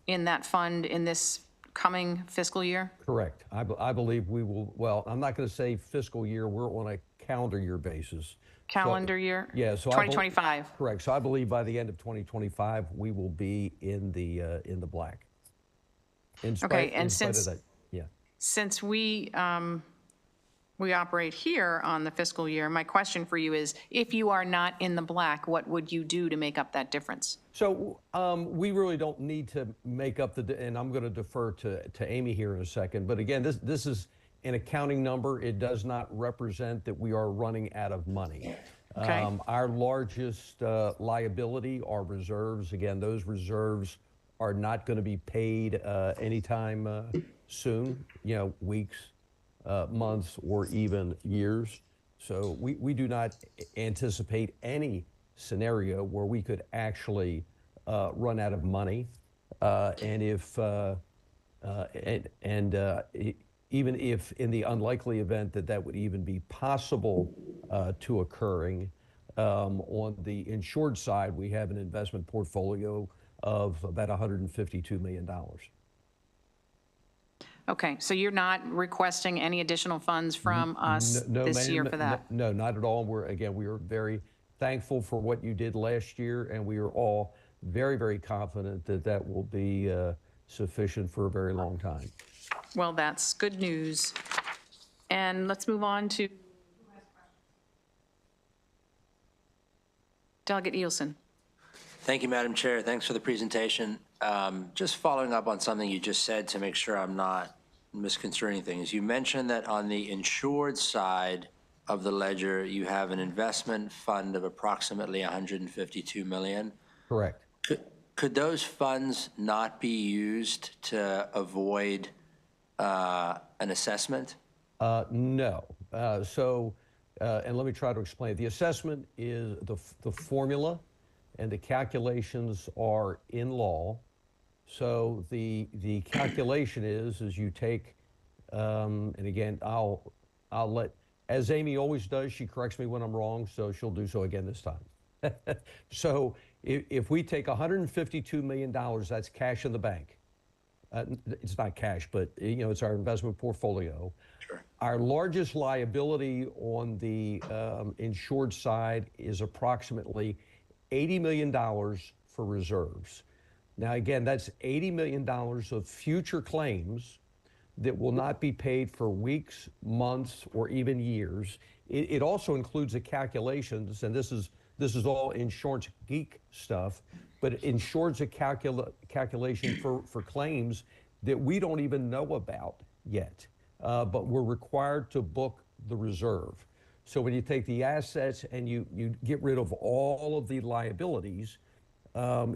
A: in that fund in this coming fiscal year?
K: Correct. I believe we will, well, I'm not going to say fiscal year, we're on a calendar year basis.
A: Calendar year?
K: Yeah, so
A: 2025?
K: Correct. So I believe by the end of 2025, we will be in the black.
A: Okay, and
K: in spite of
A: since-
K: that, yeah.
A: Since we operate here on the fiscal year, my question for you is, if you are not in the black, what would you do to make up that difference?
K: So we really don't need to make up and I'm going to defer to Amy here in a second, but again, this is an accounting number. It does not represent that we are running out of money.
A: Okay.
K: Our largest liability are reserves. Again, those reserves are not going to be paid anytime soon, weeks, months, or even years. So we do not anticipate any scenario where we could actually run out of money. Even if in the unlikely event that would even be possible to occurring, on the insured side, we have an investment portfolio of about $152 million.
A: Okay, so you're not requesting any additional funds from us
K: No,
A: this
K: ma'am,
A: year for that?
K: No, not at all. We are very thankful for what you did last year, and we are all very, very confident that will be sufficient for a very long time.
A: Well, that's good news. And let's move on to Delegate Nielsen.
E: Thank you, Madam Chair. Thanks for the presentation. Just following up on something you just said to make sure I'm not misconstruing things. You mentioned that on the insured side of the ledger, you have an investment fund of approximately $152 million.
K: Correct.
E: Could those funds not be used to avoid an assessment?
K: No. And let me try to explain. The assessment is the formula, and the calculations are in law. So the calculation is you take, and again, I'll let, as Amy always does, she corrects me when I'm wrong, so she'll do so again this time. So if we take $152 million, that's cash in the bank. It's not cash, but it's our investment portfolio.
E: Sure.
K: Our largest liability on the insured side is approximately $80 million for reserves. Now, again, that's $80 million of future claims that will not be paid for weeks, months, or even years. It also includes the calculations, and this is all insurance geek stuff, but it ensures a calculation for claims that we don't even know about yet, but we're required to book the reserve. So when you take the assets and you get rid of all of the liabilities,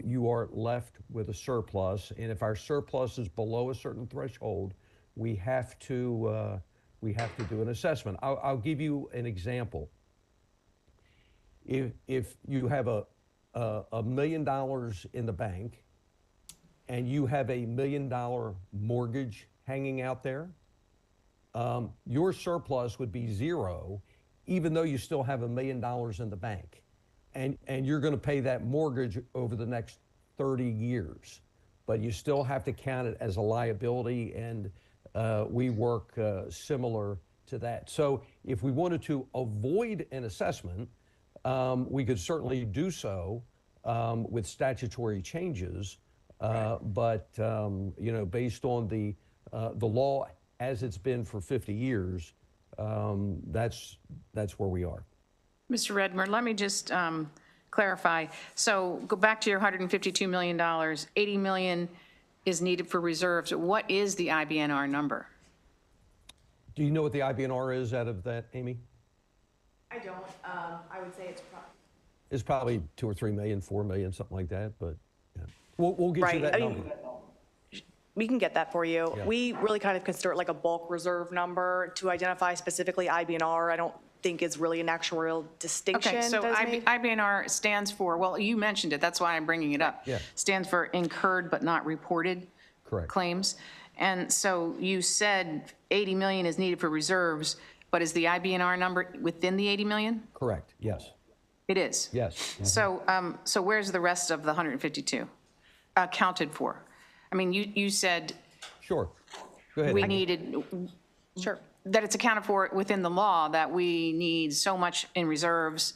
K: you are left with a surplus. And if our surplus is below a certain threshold, we have to do an assessment. I'll give you an example. If you have $1 million in the bank and you have $1 million mortgage hanging out there, your surplus would be zero, even though you still have $1 million in the bank. And you're going to pay that mortgage over the next 30 years. But you still have to count it as a liability, and we work similar to that. So if we wanted to avoid an assessment, we could certainly do so with statutory changes. But based on the law as it's been for 50 years, that's where we are.
A: Mr. Redmer, let me just clarify. So go back to your $152 million. $80 million is needed for reserves. What is the IBNR number?
K: Do you know what the IBNR is out of that, Amy?
G: I don't. I would say
K: It's probably 2 or 3 million, 4 million, something like that. But yeah. We'll get you
G: right.
K: that number.
G: We can get that for you.
K: Yeah.
G: We really kind of consider it like a bulk reserve number to identify specifically IBNR. I don't think is really an actuarial distinction
A: Okay, so
G: that is made.
A: IBNR stands for, well, you mentioned it, that's why I'm bringing it up.
K: Yeah.
A: Stands for incurred but not reported.
K: Correct.
A: Claims. And so you said 80 million is needed for reserves, but is the IBNR number within the 80 million?
K: Correct, yes,
A: It is?
K: yes.
A: So where's the rest of the 152 accounted for? I mean, you said
K: Sure, go ahead.
A: we
K: Amy.
A: needed,
G: Sure.
A: that it's accounted for within the law, that we need so much in reserves.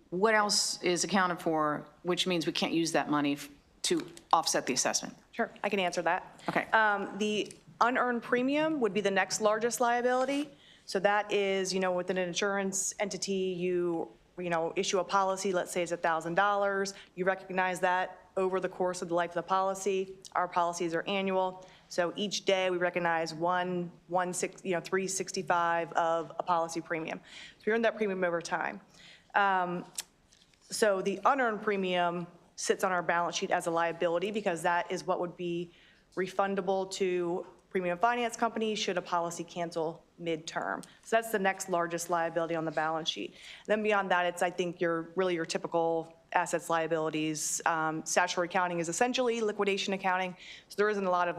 A: What else is accounted for, which means we can't use that money to offset the assessment?
G: Sure, I can answer that.
A: Okay.
G: The unearned premium would be the next largest liability. So that is, within an insurance entity, you issue a policy, let's say it's $1,000. You recognize that over the course of the life of the policy. Our policies are annual. So each day we recognize 365 of a policy premium. So we earn that premium over time. So the unearned premium sits on our balance sheet as a liability because that is what would be refundable to premium finance companies should a policy cancel midterm. So that's the next largest liability on the balance sheet. Then beyond that, it's, I think, your typical assets, liabilities. Statutory accounting is essentially liquidation accounting. So there isn't a lot of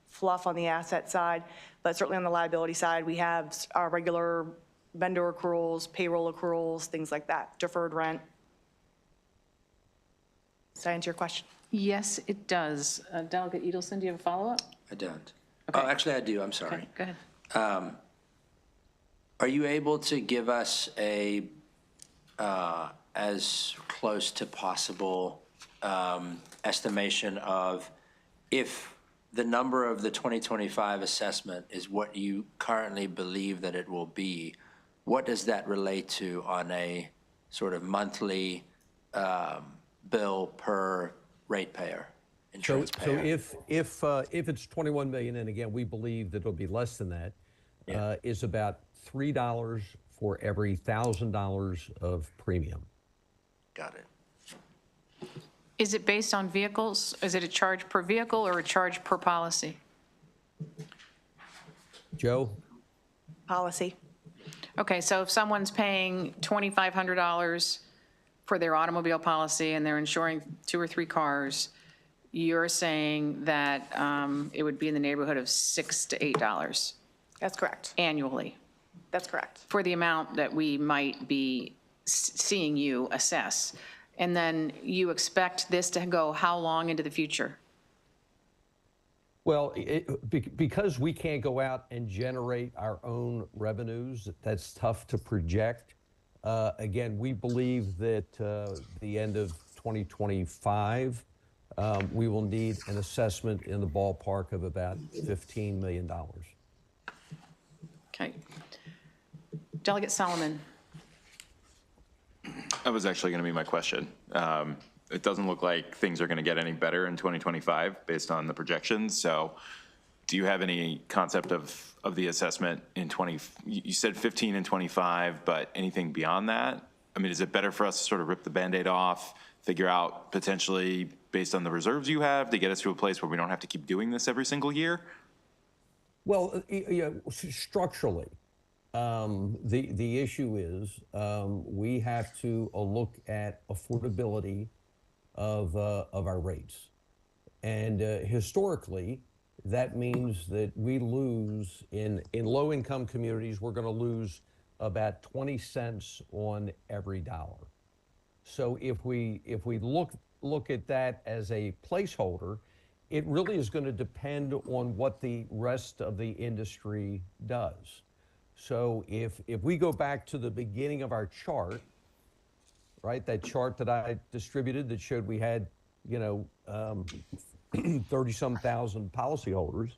G: fluff on the asset side, but certainly on the liability side, we have our regular vendor accruals, payroll accruals, things like that, deferred rent. Does that answer your question?
A: Yes, it does. Delegate Edelson, do you have a follow-up?
E: I don't.
A: Okay.
E: Oh, actually, I do, I'm sorry.
A: Okay, go ahead.
E: Are you able to give us as close to possible estimation of if the number of the 2025 assessment is what you currently believe that it will be, what does that relate to on a sort of monthly bill per ratepayer, insurance
K: So
E: payer?
K: if it's 21 million, and again, we believe that it'll be less than that, is about $3 for every $1,000 of premium.
E: Got it.
A: Is it based on vehicles? Is it a charge per vehicle or a charge per policy?
K: Joe?
G: Policy.
A: Okay, so if someone's paying $2,500 for their automobile policy and they're insuring 2 or 3 cars, you're saying that it would be in the neighborhood of $6 to $8
G: That's correct.
A: annually
G: That's correct.
A: for the amount that we might be seeing you assess. And then you expect this to go how long into the future?
K: Well, because we can't go out and generate our own revenues, that's tough to project. Again, we believe that the end of 2025, we will need an assessment in the ballpark of about $15 million.
A: Okay. Delegate Solomon.
H: That was actually going to be my question. It doesn't look like things are going to get any better in 2025 based on the projections. So do you have any concept of the assessment in you said 15 and 25, but anything beyond that? I mean, is it better for us to sort of rip the Band-Aid off, figure out potentially based on the reserves you have to get us to a place where we don't have to keep doing this every single year?
K: Well, structurally, the issue is we have to look at affordability of our rates. And historically, that means that we lose, in low-income communities, we're going to lose about 20 cents on every dollar. So if we look at that as a placeholder, it really is going to depend on what the rest of the industry does. So if we go back to the beginning of our chart, right, that chart that I distributed that showed we had, 30-some thousand policyholders,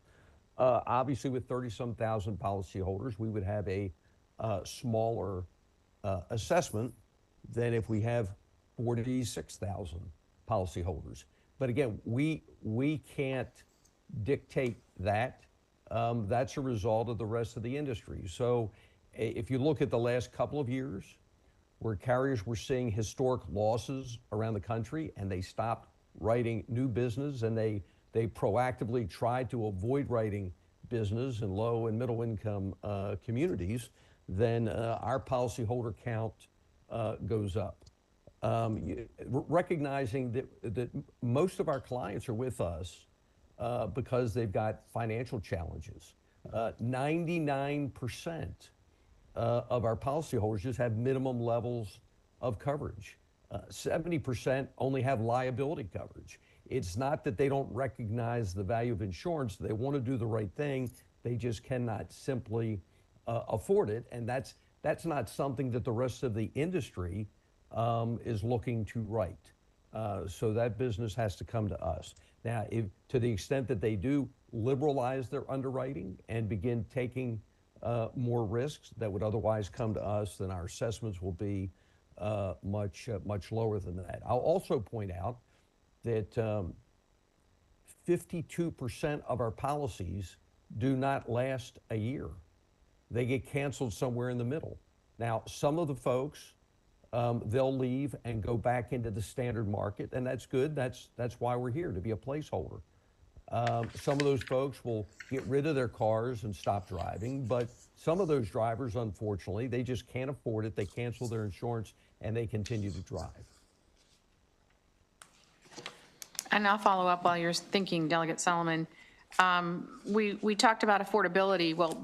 K: obviously with 30-some thousand policyholders, we would have a smaller assessment than if we have 46,000 policyholders. But again, we can't dictate that. That's a result of the rest of the industry. So if you look at the last couple of years, where carriers were seeing historic losses around the country and they stopped writing new business and they proactively tried to avoid writing business in low and middle income communities, then our policyholder count goes up. Recognizing that most of our clients are with us because they've got financial challenges. 99% of our policyholders just have minimum levels of coverage. 70% only have liability coverage. It's not that they don't recognize the value of insurance. They want to do the right thing. They just cannot simply afford it. And that's not something that the rest of the industry is looking to right. So that business has to come to us. Now, to the extent that they do liberalize their underwriting and begin taking more risks that would otherwise come to us, then our assessments will be much lower than that. I'll also point out that 52% of our policies do not last a year. They get canceled somewhere in the middle. Now, some of the folks, they'll leave and go back into the standard market, and that's good. That's why we're here, to be a placeholder. Some of those folks will get rid of their cars and stop driving, but some of those drivers, unfortunately, they just can't afford it. They cancel their insurance and they continue to drive.
A: And I'll follow up while you're thinking, Delegate Solomon. We talked about affordability. Well,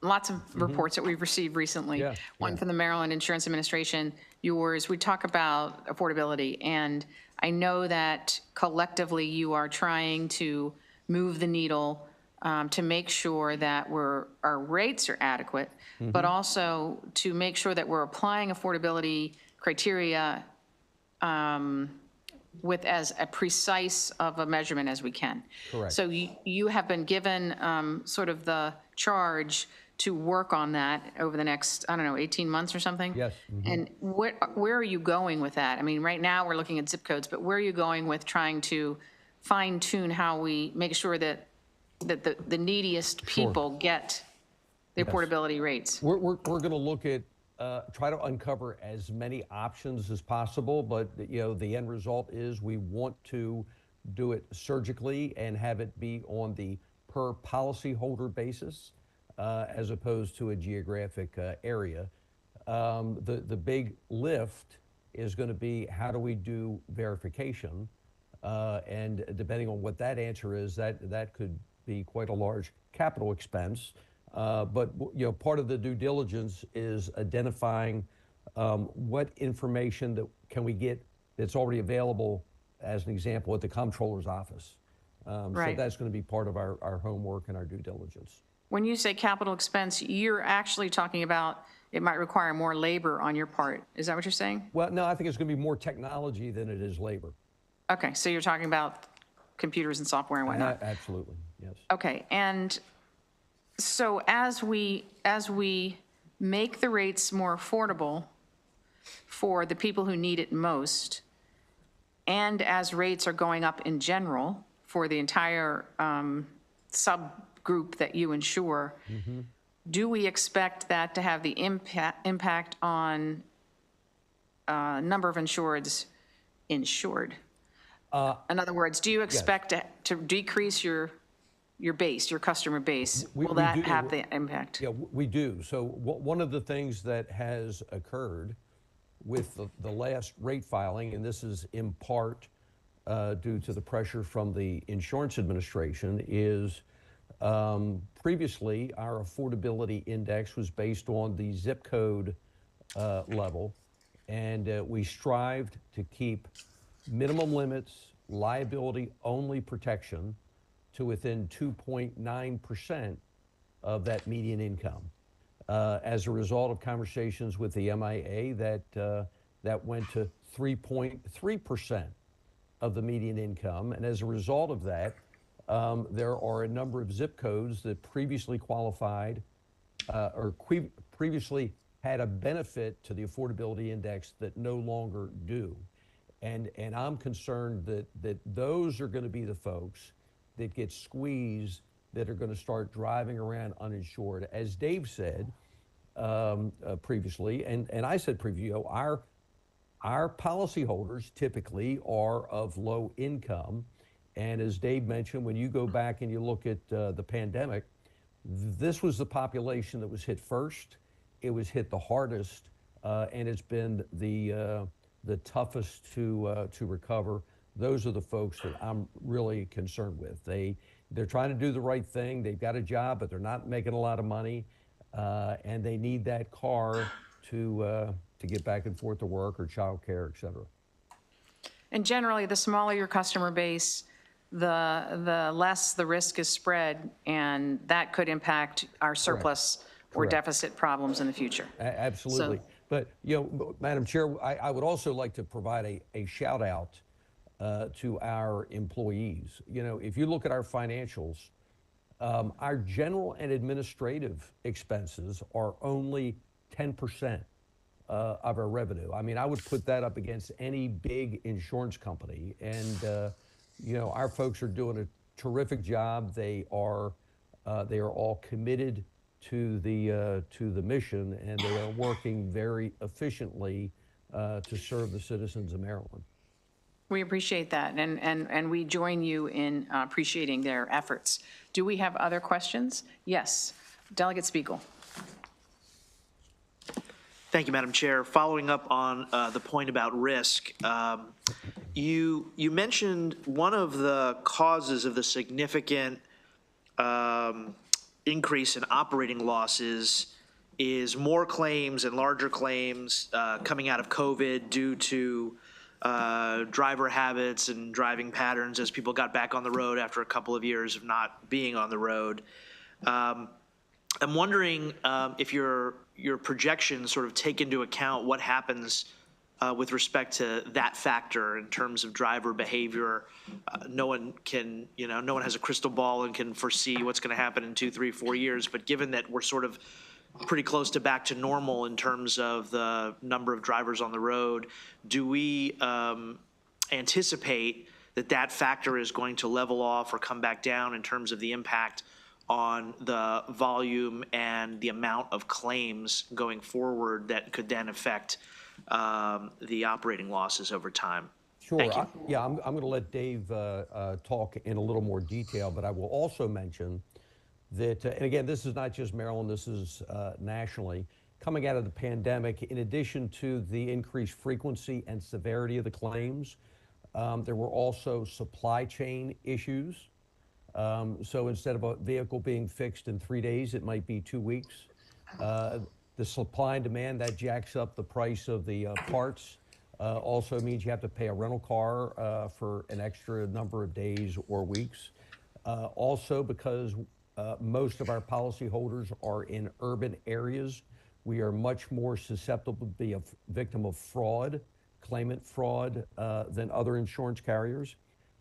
A: lots of reports that we've received recently.
K: Yeah,
A: One
K: yeah.
A: from the Maryland Insurance Administration, yours. We talk about affordability, and I know that collectively you are trying to move the needle to make sure that our rates are adequate, but also to make sure that we're applying affordability criteria with as a precise of a measurement as we can.
K: Correct.
A: So you have been given sort of the charge to work on that over the next, I don't know, 18 months or something?
K: Yes.
A: And where are you going with that? I mean, right now, we're looking at zip codes, but where are you going with trying to fine tune how we make sure that the neediest people get the affordability rates?
K: We're going to look at, try to uncover as many options as possible, but the end result is we want to do it surgically and have it be on the per policyholder basis as opposed to a geographic area. The big lift is going to be how do we do verification, and depending on what that answer is, that could be quite a large capital expense. But part of the due diligence is identifying what information that can we get that's already available, as an example, at the comptroller's office.
A: Right.
K: So that's going to be part of our homework and our due diligence.
A: When you say capital expense, you're actually talking about it might require more labor on your part. Is that what you're saying?
K: Well, no, I think it's going to be more technology than it is labor.
A: Okay, so you're talking about computers and software and whatnot.
K: Absolutely, yes.
A: Okay, and so as we make the rates more affordable for the people who need it most, and as rates are going up in general for the entire subgroup that you insure, do we expect that to have the impact on number of insureds insured? In other words, do you expect to decrease your base, your customer base? Will that have the impact?
K: Yeah, we do. So one of the things that has occurred with the last rate filing, and this is in part due to the pressure from the Insurance Administration, is previously our affordability index was based on the zip code level, and we strived to keep minimum limits, liability-only protection to within 2.9% of that median income. As a result of conversations with the MIA, that went to 3.3% of the median income, and as a result of that, there are a number of zip codes that previously qualified or previously had a benefit to the affordability index that no longer do. And I'm concerned that those are going to be the folks that get squeezed, that are going to start driving around uninsured. As Dave said previously, and I said previously, our policyholders typically are of low income. And as Dave mentioned, when you go back and you look at the pandemic, this was the population that was hit first. it was hit the hardest, and it's been the toughest to recover. Those are the folks that I'm really concerned with. They're trying to do the right thing. They've got a job, but they're not making a lot of money, and they need that car to get back and forth to work or childcare, et cetera.
A: And generally, the smaller your customer base, the less the risk is spread, and that could impact our surplus or
K: Correct.
A: deficit problems in the future.
K: Absolutely.
A: So-
K: But, Madam Chair, I would also like to provide a shout out to our employees. If you look at our financials, our general and administrative expenses are only 10% of our revenue. I mean, I would put that up against any big insurance company. And, our folks are doing a terrific job. They are all committed to the mission, and they are working very efficiently to serve the citizens of Maryland.
A: We appreciate that, and we join you in appreciating their efforts. Do we have other questions? Yes, Delegate Spiegel.
F: Thank you, Madam Chair. Following up on the point about risk, you mentioned one of the causes of the significant increase in operating losses is more claims and larger claims coming out of COVID due to driver habits and driving patterns as people got back on the road after a couple of years of not being on the road. I'm wondering if your projections sort of take into account what happens with respect to that factor in terms of driver behavior. No one has a crystal ball and can foresee what's going to happen in 2, 3, 4 years. But given that we're sort of pretty close to back to normal in terms of the number of drivers on the road, do we anticipate that factor is going to level off or come back down in terms of the impact on the volume and the amount of claims going forward that could then affect the operating losses over time?
K: Sure.
F: Thank you.
K: I'm going to let Dave talk in a little more detail, but I will also mention that, and again, this is not just Maryland, this is nationally. Coming out of the pandemic, in addition to the increased frequency and severity of the claims, there were also supply chain issues. So instead of a vehicle being fixed in 3 days, it might be 2 weeks. The supply and demand, that jacks up the price of the parts. Also means you have to pay a rental car for an extra number of days or weeks. Also, because most of our policyholders are in urban areas, we are much more susceptible to be a victim of fraud, claimant fraud, than other insurance carriers.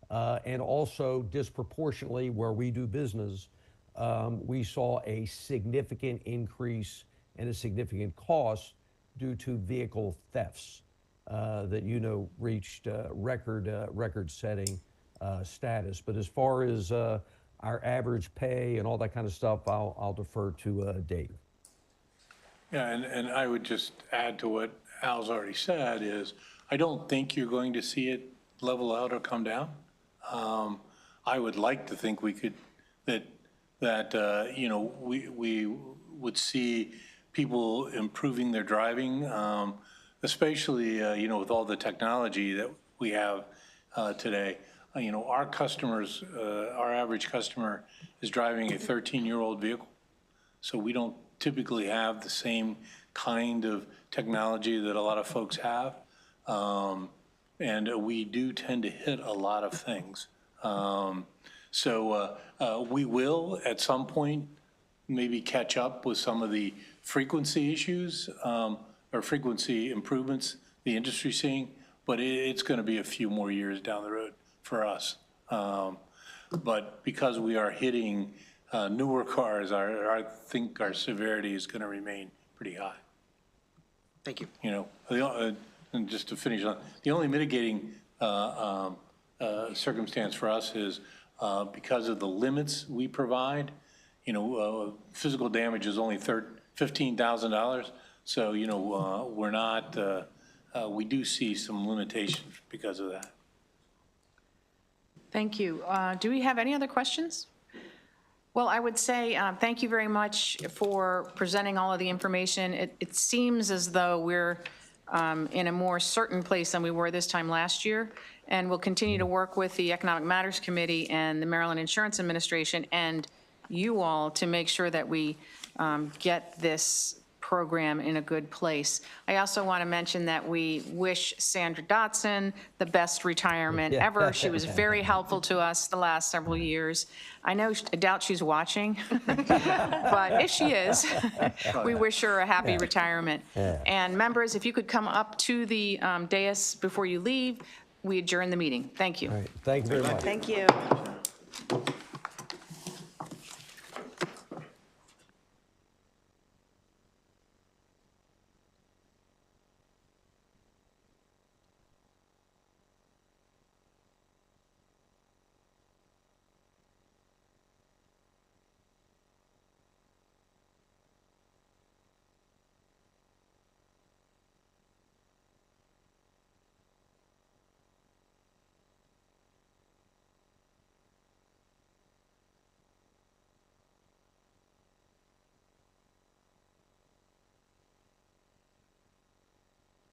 K: And also, disproportionately, where we do business, we saw a significant increase and a significant cost due to vehicle thefts that reached record-setting status. But as far as our average pay and all that kind of stuff, I'll defer to Dave.
L: Yeah, and I would just add to what Al's already said is, I don't think you're going to see it level out or come down. I would like to think we could, we would see people improving their driving, especially, with all the technology that we have today. Our customers, our average customer is driving a 13-year-old vehicle. So we don't typically have the same kind of technology that a lot of folks have. And we do tend to hit a lot of things. So we will, at some point, maybe catch up with some of the frequency issues or frequency improvements the industry's seeing, but it's going to be a few more years down the road for us. But because we are hitting newer cars, I think our severity is going to remain pretty high.
F: Thank you.
L: And just to finish on, the only mitigating circumstance for us is because of the limits we provide, physical damage is only $15,000. So, we're not, we do see some limitations because of that.
A: Thank you. Do we have any other questions? Well, I would say thank you very much for presenting all of the information. It seems as though we're in a more certain place than we were this time last year, and we'll continue to work with the Economic Matters Committee and the Maryland Insurance Administration and you all to make sure that we get this program in a good place. I also want to mention that we wish Sandra Dotson the best retirement ever. She was very helpful to us the last several years. I doubt she's watching, but if she is, we wish her a happy retirement. And members, if you could come up to the dais before you leave, we adjourn the meeting. Thank you.
K: All right, thank you very much.
G: Thank you.